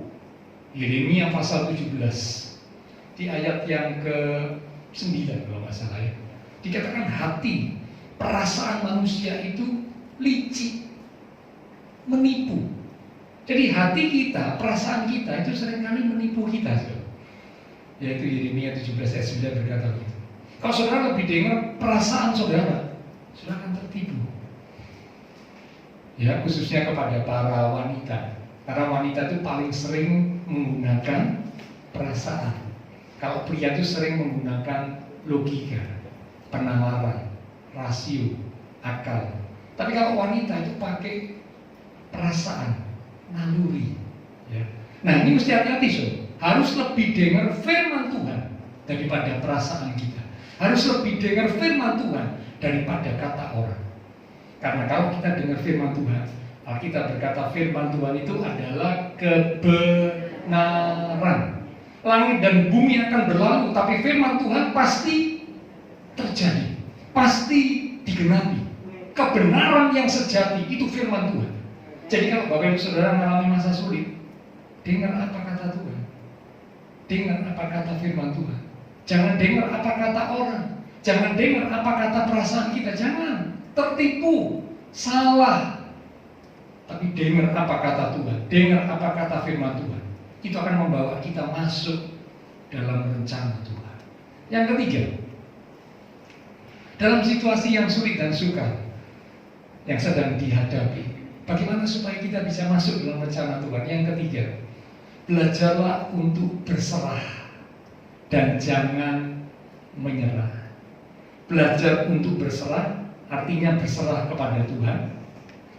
Yeremia pasal 17 di ayat yang ke-9 kalau nggak salah ya. Dikatakan hati, perasaan manusia itu licik, menipu. Jadi hati kita, perasaan kita itu seringkali menipu kita. Yaitu Yeremia 17 ayat 9 berkata begitu. Kalau saudara lebih dengar perasaan saudara akan tertipu. Ya, khususnya kepada para wanita. Karena wanita itu paling sering menggunakan perasaan. Kalau pria itu sering menggunakan logika, penalaran, rasio, akal. Tapi kalau wanita itu pakai perasaan, naluri. Ya. Nah ini mesti hati-hati, Harus lebih dengar firman Tuhan daripada perasaan kita. Harus lebih dengar firman Tuhan daripada kata orang. Karena kalau kita dengar firman Tuhan, Alkitab berkata firman Tuhan itu adalah kebenaran. Langit dan bumi akan berlalu, tapi firman Tuhan pasti terjadi, pasti digenapi. Kebenaran yang sejati itu firman Tuhan. Jadi kalau Bapak Ibu Saudara mengalami masa sulit, dengar apa kata Tuhan, dengar apa kata firman Tuhan. Jangan dengar apa kata orang, jangan dengar apa kata perasaan kita, jangan tertipu, salah. Tapi dengar apa kata Tuhan, dengar apa kata firman Tuhan. Itu akan membawa kita masuk dalam rencana Tuhan. Yang ketiga, dalam situasi yang sulit dan sukar yang sedang dihadapi, bagaimana supaya kita bisa masuk dalam rencana Tuhan? Yang ketiga, belajarlah untuk berserah dan jangan menyerah. Belajar untuk berserah artinya berserah kepada Tuhan,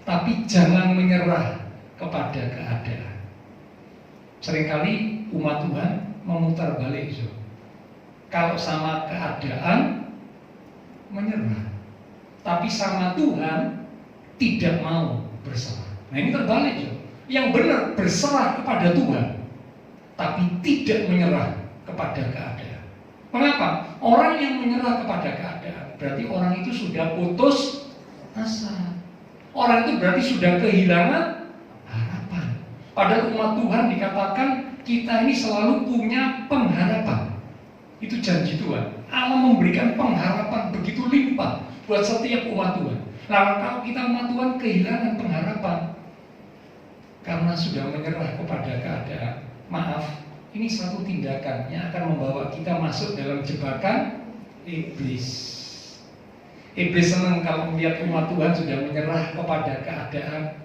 tapi jangan menyerah kepada keadaan. Seringkali umat Tuhan memutar balik, kalau sama keadaan menyerah, tapi sama Tuhan tidak mau berserah. Nah ini terbalik, yang benar berserah kepada Tuhan, tapi tidak menyerah kepada keadaan. Mengapa? Orang yang menyerah kepada keadaan berarti orang itu sudah putus asa. Orang itu berarti sudah kehilangan harapan. Padahal umat Tuhan dikatakan kita ini selalu punya pengharapan. Itu janji Tuhan. Allah memberikan pengharapan begitu limpah buat setiap umat Tuhan. Lalu kalau kita umat Tuhan kehilangan pengharapan karena sudah menyerah kepada keadaan, maaf, ini satu tindakan yang akan membawa kita masuk dalam jebakan iblis. Iblis senang kalau melihat umat Tuhan sudah menyerah kepada keadaan,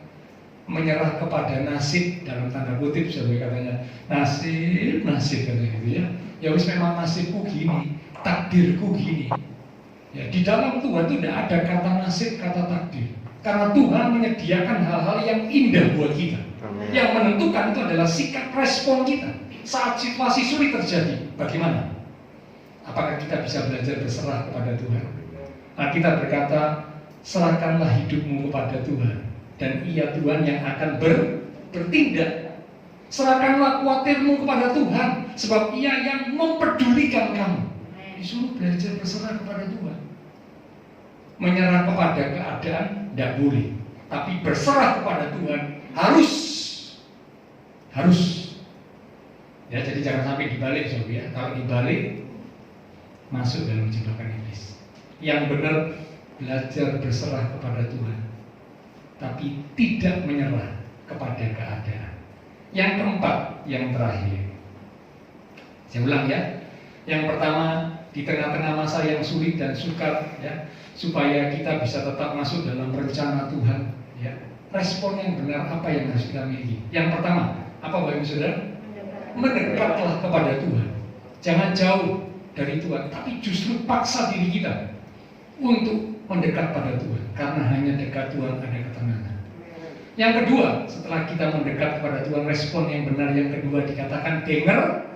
menyerah kepada nasib, dalam tanda kutip sebagai katanya nasib katanya gitu ya. Ya wis memang nasibku gini, takdirku gini. Ya, di dalam Tuhan itu tidak ada kata nasib, kata takdir. Karena Tuhan menyediakan hal-hal yang indah buat kita. Amen. Yang menentukan itu adalah sikap respon kita saat situasi sulit terjadi. Bagaimana? Apakah kita bisa belajar berserah kepada Tuhan? Kita berkata, serahkanlah hidupmu kepada Tuhan, dan Ia Tuhan yang akan bertindak. Serahkanlah khawatirmu kepada Tuhan, sebab Ia yang mempedulikan kamu. Disuruh belajar berserah kepada Tuhan. Menyerah kepada keadaan tidak boleh, tapi berserah kepada Tuhan harus. Ya, jadi jangan sampai dibalik, sob ya. Kalau dibalik, masuk dalam jebakan iblis. Yang benar belajar berserah kepada Tuhan, tapi tidak menyerah kepada keadaan. Yang keempat, yang terakhir, saya ulang ya. Yang pertama, di tengah-tengah masa yang sulit dan sukar, ya, supaya kita bisa tetap masuk dalam rencana Tuhan, ya. Respon yang benar apa yang harus kita miliki? Yang pertama, apa Bapak Ibu Saudara? Mendekatlah kepada Tuhan. Jangan jauh dari Tuhan, tapi justru paksa diri kita untuk mendekat pada Tuhan, karena hanya dekat Tuhan ada ketenangan. Yang kedua, setelah kita mendekat kepada Tuhan, respon yang benar yang kedua dikatakan dengar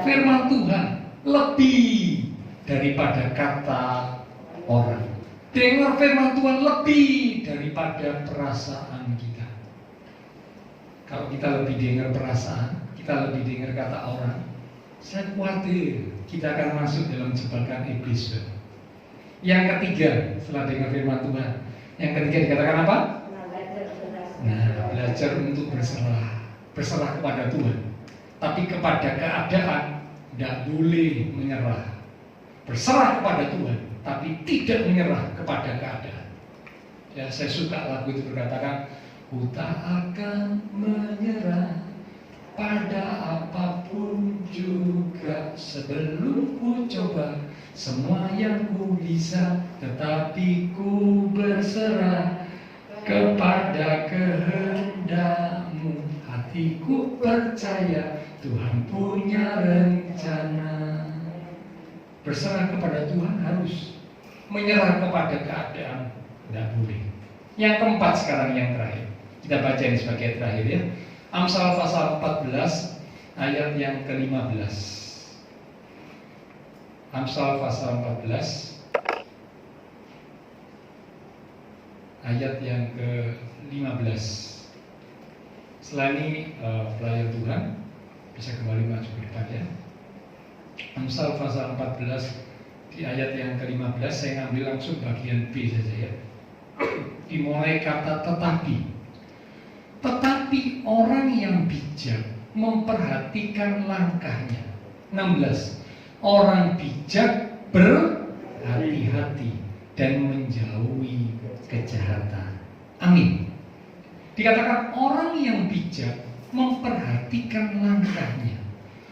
firman Tuhan lebih daripada kata orang. Dengar firman Tuhan lebih daripada perasaan kita. Kalau kita lebih dengar perasaan, kita lebih dengar kata orang, saya khawatir kita akan masuk dalam jebakan iblis. Yang ketiga, setelah dengar firman Tuhan, yang ketiga dikatakan apa? Nah, belajar untuk berserah kepada Tuhan, tapi kepada keadaan tidak boleh menyerah. Berserah kepada Tuhan, tapi tidak menyerah kepada keadaan. Ya, saya suka lagu itu berkatakan, ku tak akan menyerah pada apapun juga, sebelum ku coba semua yang ku bisa, tetapi ku berserah kepada kehendak-Mu. Hatiku percaya Tuhan punya rencana. Berserah kepada Tuhan harus, menyerah kepada keadaan tidak boleh. Yang keempat sekarang, yang terakhir, kita baca ini sebagai terakhir ya. Amsal pasal 14 ayat yang ke-15. Amsal pasal 14 ayat yang ke-15. Setelah ini pelayan Tuhan bisa kembali maju ke depan ya. Amsal pasal 14 di ayat yang ke-15, saya ambil langsung bagian B saja ya. Dimulai kata tetapi. Tetapi orang yang bijak memperhatikan langkahnya. 16. Orang bijak berhati-hati dan menjauhi kejahatan. Amin. Dikatakan orang yang bijak memperhatikan langkahnya.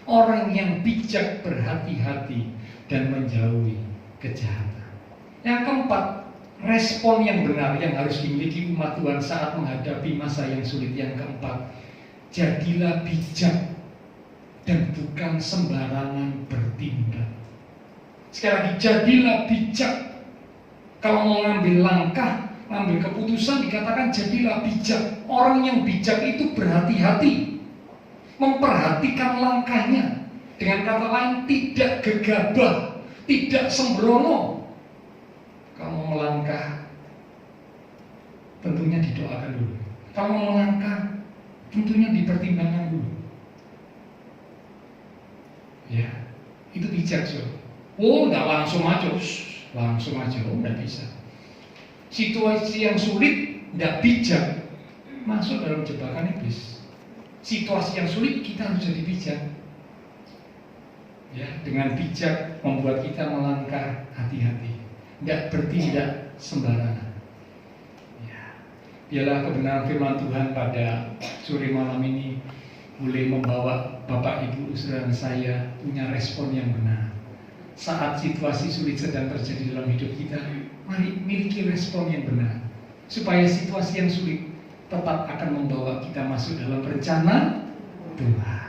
Orang yang bijak berhati-hati dan menjauhi kejahatan. Yang keempat, respon yang benar yang harus dimiliki umat Tuhan saat menghadapi masa yang sulit. Yang keempat, jadilah bijak dan bukan sembarangan bertindak. Sekali lagi, jadilah bijak. Kalau mau ngambil langkah, ngambil keputusan, dikatakan jadilah bijak. Orang yang bijak itu berhati-hati, memperhatikan langkahnya. Dengan kata lain, tidak gegabah, tidak sembrono. Kalau melangkah, tentunya didoakan dulu. Kalau melangkah, tentunya dipertimbangkan dulu. Ya, itu bijak, so. Oh, nggak langsung aja, langsung aja, oh, nggak bisa. Situasi yang sulit, nggak bijak, masuk dalam jebakan iblis. Situasi yang sulit, kita harus jadi bijak. Ya, dengan bijak membuat kita melangkah hati-hati, tidak bertindak sembarangan. Ya, biarlah kebenaran firman Tuhan pada sore malam ini boleh membawa Bapak Ibu saudara saya punya respon yang benar. Saat situasi sulit sedang terjadi dalam hidup kita, mari miliki respon yang benar, supaya situasi yang sulit tetap akan membawa kita masuk dalam rencana Tuhan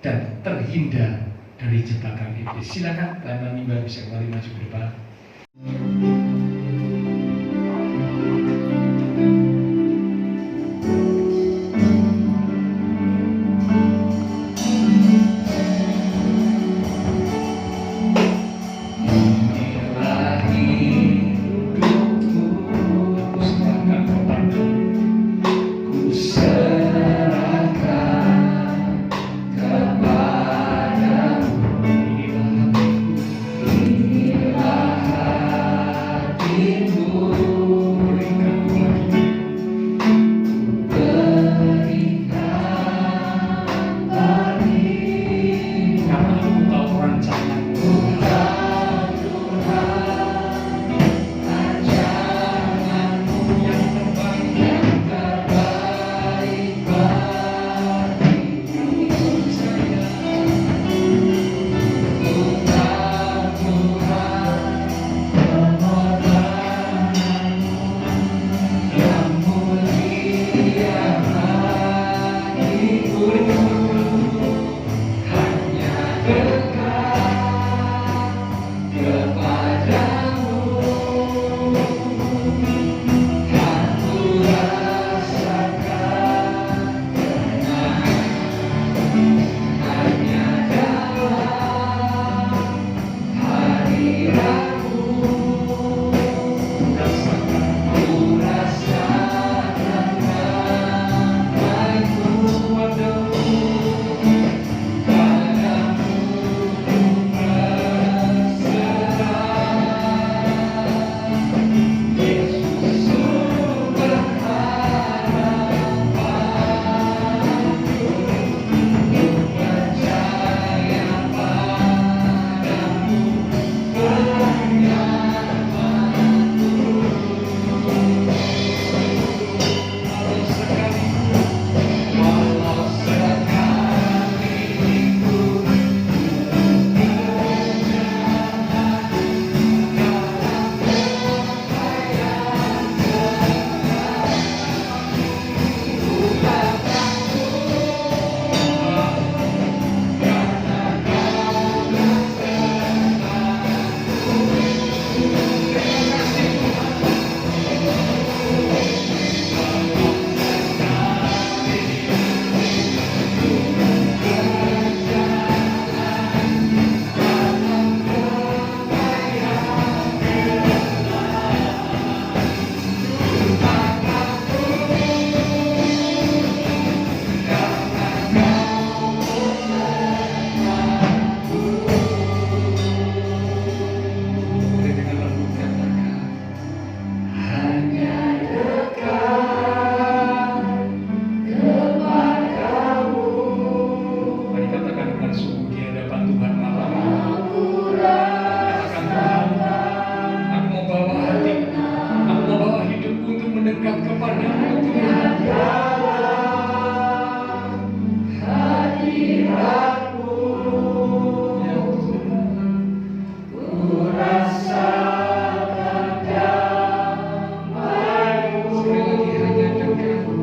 dan terhindar dari jebakan iblis. Silakan pelayanan mimbar bisa kembali maju ke depan. Inilah dekat kepadamu Tuhan. Ya Tuhan, sekali lagi hanya dekat.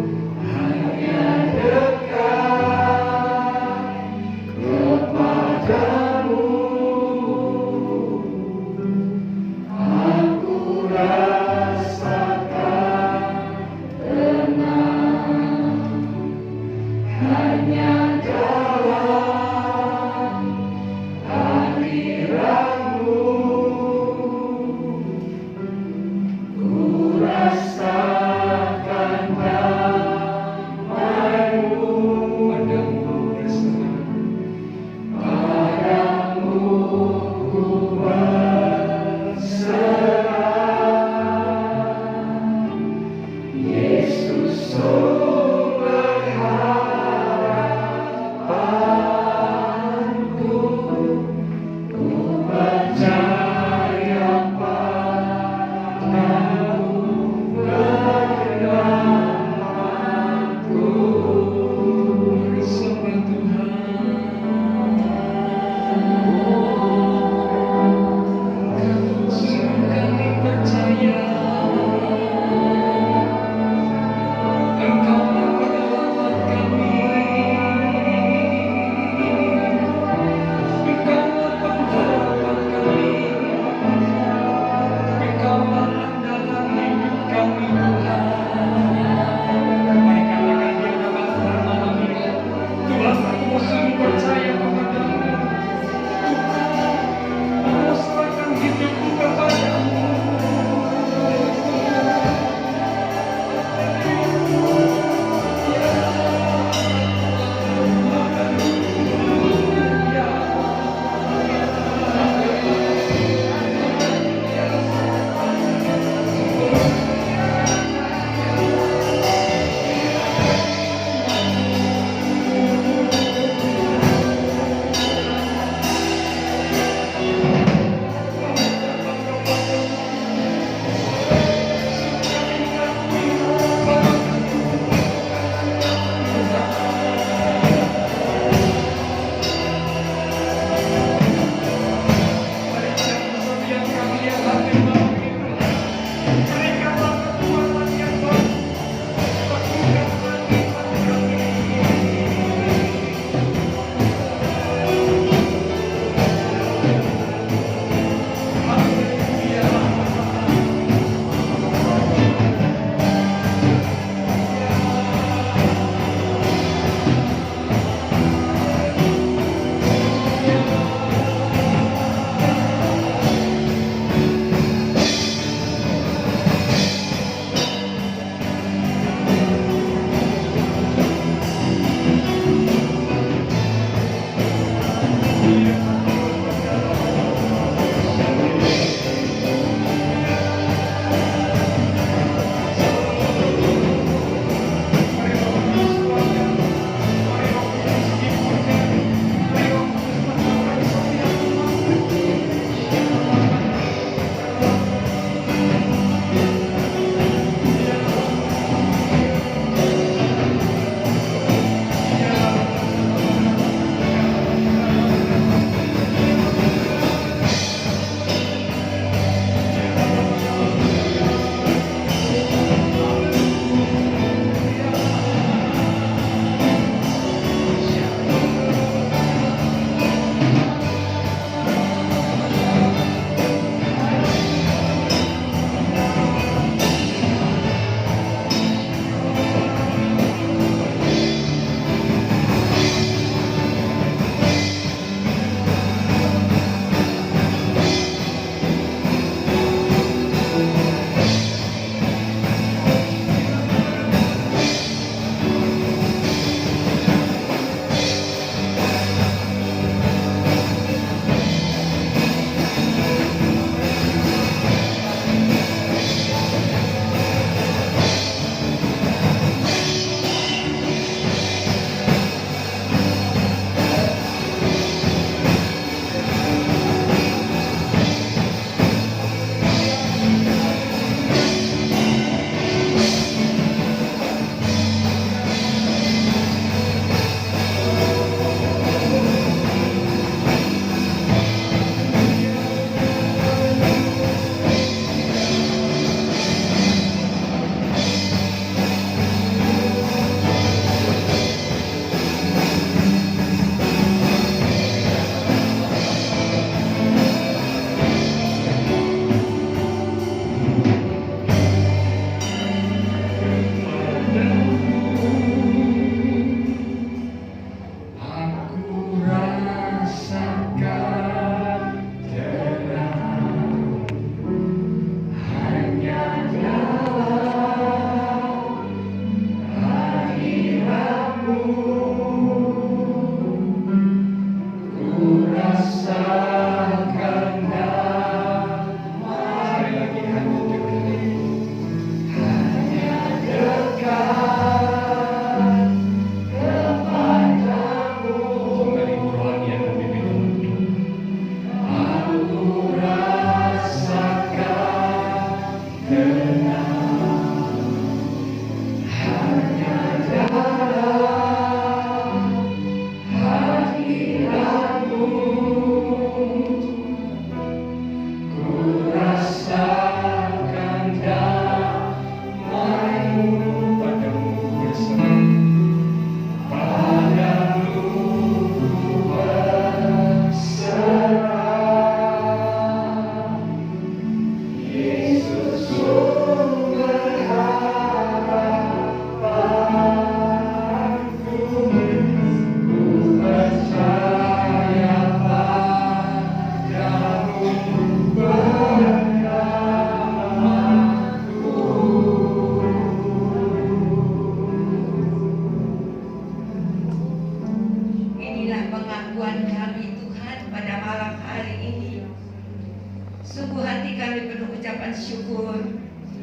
syukur.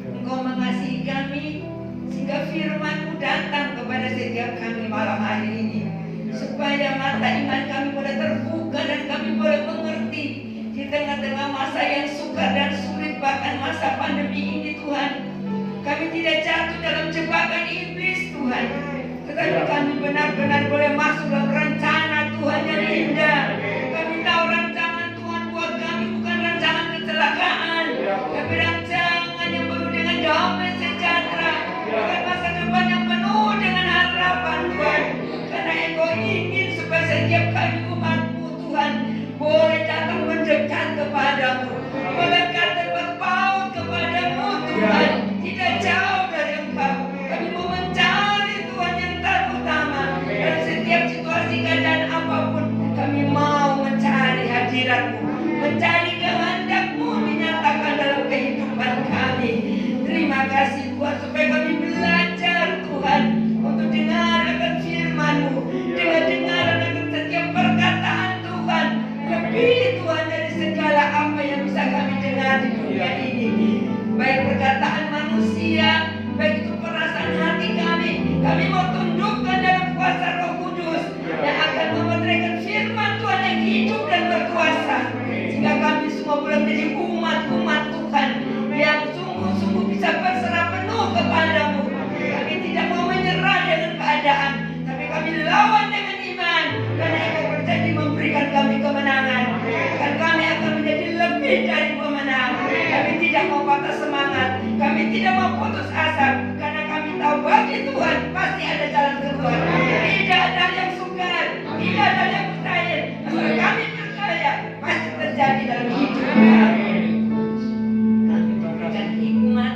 Engkau mengasihi kami sehingga firman-Mu datang kepada setiap kami malam hari ini, supaya mata iman kami boleh terbuka dan kami boleh mengerti di tengah-tengah masa yang sukar dan sulit, bahkan masa pandemi ini Tuhan. Kami tidak jatuh dalam jebakan iblis Tuhan, tetapi kami benar-benar boleh masuk dalam rencana Tuhan yang indah. Kami tahu rancangan Tuhan buat kami bukan rancangan kecelakaan, tapi rancangan yang penuh dengan damai sejahtera, bukan masa depan yang penuh dengan harapan Tuhan. Karena Engkau ingin supaya setiap kami umat-Mu Tuhan boleh datang mendekat kepadamu, melekat dan berpaut kepadamu Tuhan, tidak jauh dari Engkau. Kami mau mencari Tuhan yang terutama dalam setiap situasi keadaan apapun. Kami mau mencari hadirat-Mu, mencari kehendak-Mu dinyatakan dalam kehidupan kami. Terima kasih Tuhan, supaya kami belajar Tuhan untuk dengar akan firman-Mu, dengar akan setiap perkataan Tuhan, lebih Tuhan dari segala apa yang bisa kami dengar di dunia ini, baik perkataan manusia, baik itu perasaan hati kami. Kami mau tundukkan dalam kuasa Roh Kudus yang akan memeteraikan firman Tuhan yang hidup dan berkuasa, sehingga kami semua boleh menjadi umat-umat Tuhan yang sungguh-sungguh bisa berserah penuh kepadamu. Kami tidak mau menyerah dengan keadaan, tapi kami lawan dengan iman, karena Engkau berjanji memberikan kami kemenangan, dan kami akan menjadi lebih dari pemenang. Kami tidak mau patah semangat, kami tidak mau putus asa, karena kami tahu bagi Tuhan pasti ada jalan keluar. Tidak ada yang sukar, tidak ada yang mustahil. Asal kami percaya pasti terjadi dalam hidup kami. Kami diberikan hikmat,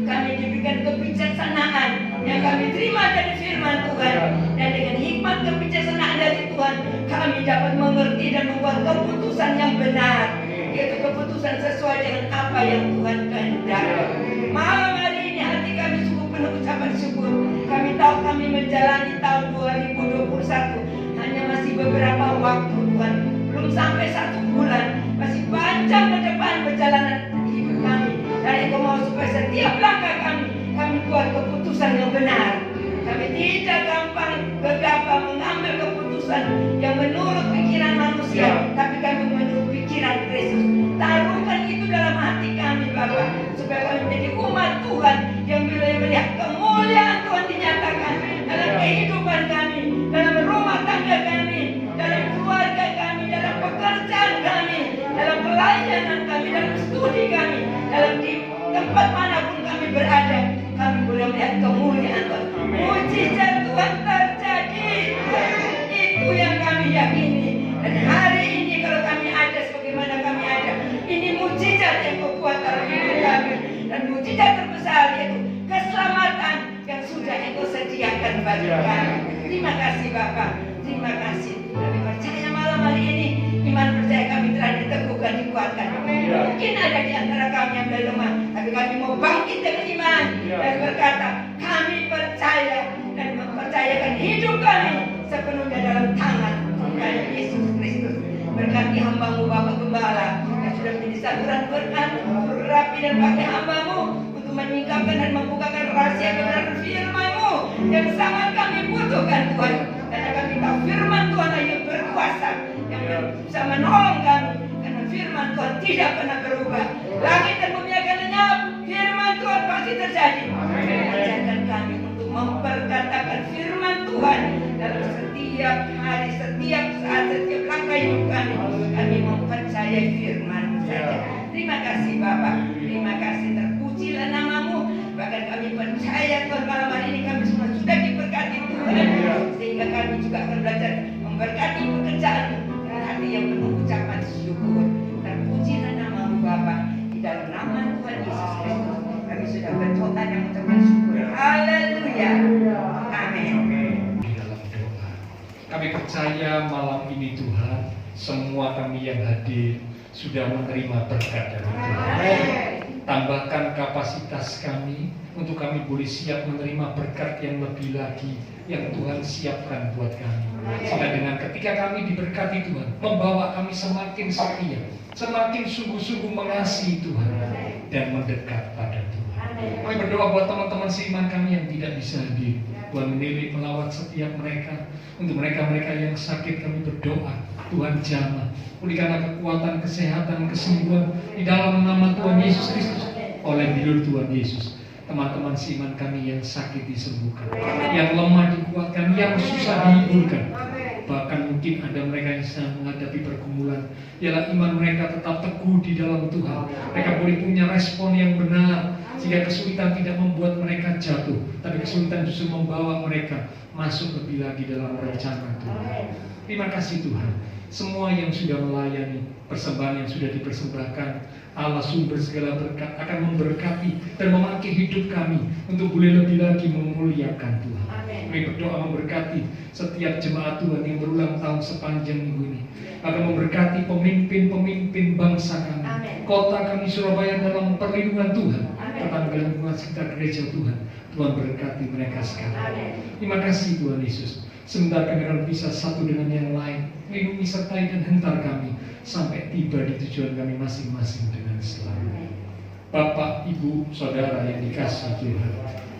kami diberikan kebijaksanaan yang kami terima dari firman Tuhan, dan dengan hikmat kebijaksanaan dari Tuhan kami dapat mengerti dan membuat keputusan yang benar, yaitu keputusan sesuai dengan apa yang Tuhan kehendaki. Malam hari ini hati kami sungguh penuh ucapan syukur. Kami tahu kami menjalani tahun 2021 hanya masih beberapa waktu Tuhan, belum sampai 1 bulan, masih panjang ke depan perjalanan hidup kami. Dan Engkau mau supaya setiap langkah kami buat keputusan yang benar. Kami tidak gampang gegabah mengambil keputusan yang menurut pikiran manusia, tapi kami menurut pikiran Kristus. Taruhkan itu dalam hati kami Bapa, supaya kami menjadi umat Tuhan yang boleh melihat kemuliaan Tuhan dinyatakan dalam kehidupan kami, dalam rumah tangga kami, dalam keluarga kami, dalam pekerjaan kami, dalam pelayanan kami, dalam studi kami, dalam di tempat manapun kami berada. Kami boleh melihat kemuliaan Tuhan, mujizat Tuhan terjadi. Itu yang kami yakini. Dan hari ini kalau kami ada sebagaimana kami ada, ini mujizat yang Kau buat dalam hidup kami. Dan mujizat terbesar yaitu keselamatan yang sudah Engkau sediakan bagi kami. Terima kasih Bapak, terima kasih. Kami percaya malam hari ini iman percaya kami telah diteguhkan, dikuatkan. Mungkin ada di antara kami yang lemah, tapi kami mau bangkit dengan iman dan berkata kami percaya dan mempercayakan hidup kami sepenuhnya dalam tangan Tuhan Yesus Kristus. Berkati hamba-Mu Bapak Gembala yang sudah menjadi saluran berkat, rapi dan pakai hamba-Mu untuk menyingkapkan dan membukakan rahasia kebenaran firman-Mu yang sangat kami butuhkan Tuhan. Karena kami tahu firman Tuhan yang berkuasa, yang bisa menolong kami. Karena firman Tuhan tidak pernah berubah. Langit dan bumi akan lenyap, firman Tuhan pasti terjadi. Ajarkan kami untuk memperkatakan firman Tuhan dalam setiap hari, setiap saat, setiap langkah hidup kami. Kami mempercayai firman saja. Terima kasih Bapak, terima kasih, terpujilah nama-Mu. Bahkan kami percaya Tuhan malam hari ini kami semua sudah diberkati Tuhan, sehingga kami juga akan belajar memberkati pekerjaan dengan hati yang penuh ucapan syukur. Terpujilah nama-Mu Bapa, di dalam nama Tuhan Yesus Kristus kami sudah berdoa dan mengucapkan syukur. Haleluya, amin. Di dalam doa kami percaya malam ini Tuhan, semua kami yang hadir sudah menerima berkat dari Tuhan. Tambahkan kapasitas kami untuk kami boleh siap menerima berkat yang lebih lagi yang Tuhan siapkan buat kami. Sehingga dengan ketika kami diberkati Tuhan, membawa kami semakin setia, semakin sungguh-sungguh mengasihi Tuhan. dan mendekat pada Tuhan. Kami berdoa buat teman-teman seiman kami yang tidak bisa hadir. Tuhan menilik melawat setiap mereka. Untuk mereka-mereka yang sakit kami berdoa, Tuhan jamah, pulihkanlah kekuatan, kesehatan, kesembuhan di dalam nama Tuhan Yesus Kristus. Oleh bilur Tuhan Yesus, teman-teman seiman kami yang sakit disembuhkan, yang lemah dikuatkan, yang susah dihiburkan. Bahkan mungkin ada mereka yang sedang menghadapi pergumulan, ialah iman mereka tetap teguh di dalam Tuhan. Mereka boleh punya respon yang benar, sehingga kesulitan tidak membuat mereka jatuh, tapi kesulitan justru membawa mereka masuk lebih lagi dalam rencana Tuhan. Terima kasih Tuhan. Semua yang sudah melayani, persembahan yang sudah dipersembahkan, Allah sumber segala berkat akan memberkati dan memakai hidup kami untuk boleh lebih lagi memuliakan Tuhan. Kami berdoa memberkati setiap jemaat Tuhan yang berulang tahun sepanjang minggu ini. Akan memberkati pemimpin-pemimpin bangsa kami, kota kami Surabaya dalam perlindungan Tuhan, tetangga lingkungan sekitar gereja Tuhan. Tuhan berkati mereka sekalian. Terima kasih Tuhan Yesus. Sebentar kami akan bisa satu dengan yang lain, lindungi sertai dan hentar kami sampai tiba di tujuan kami masing-masing dengan selamat. Bapak, Ibu, Saudara yang dikasihi Tuhan,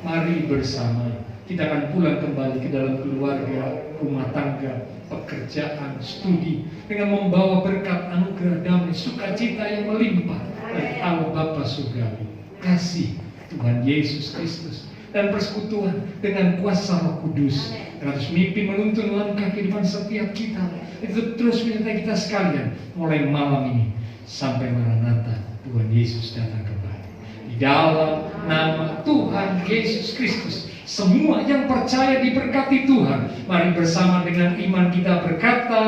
mari bersama kita akan pulang kembali ke dalam keluarga, rumah tangga, pekerjaan, studi, dengan membawa berkat anugerah damai, sukacita yang melimpah dari Allah Bapa Surgawi, kasih Tuhan Yesus Kristus, dan persekutuan dengan kuasa Roh Kudus yang harus mimpi menuntun langkah kehidupan setiap kita. Itu terus menyertai kita sekalian mulai malam ini sampai Maranatha Tuhan Yesus datang kembali. Di dalam nama Tuhan Yesus Kristus, semua yang percaya diberkati Tuhan. Mari bersama dengan iman kita berkata,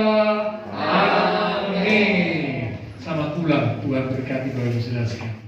Amin. Selamat pulang. Tuhan berkati Bapak Ibu Saudara sekalian.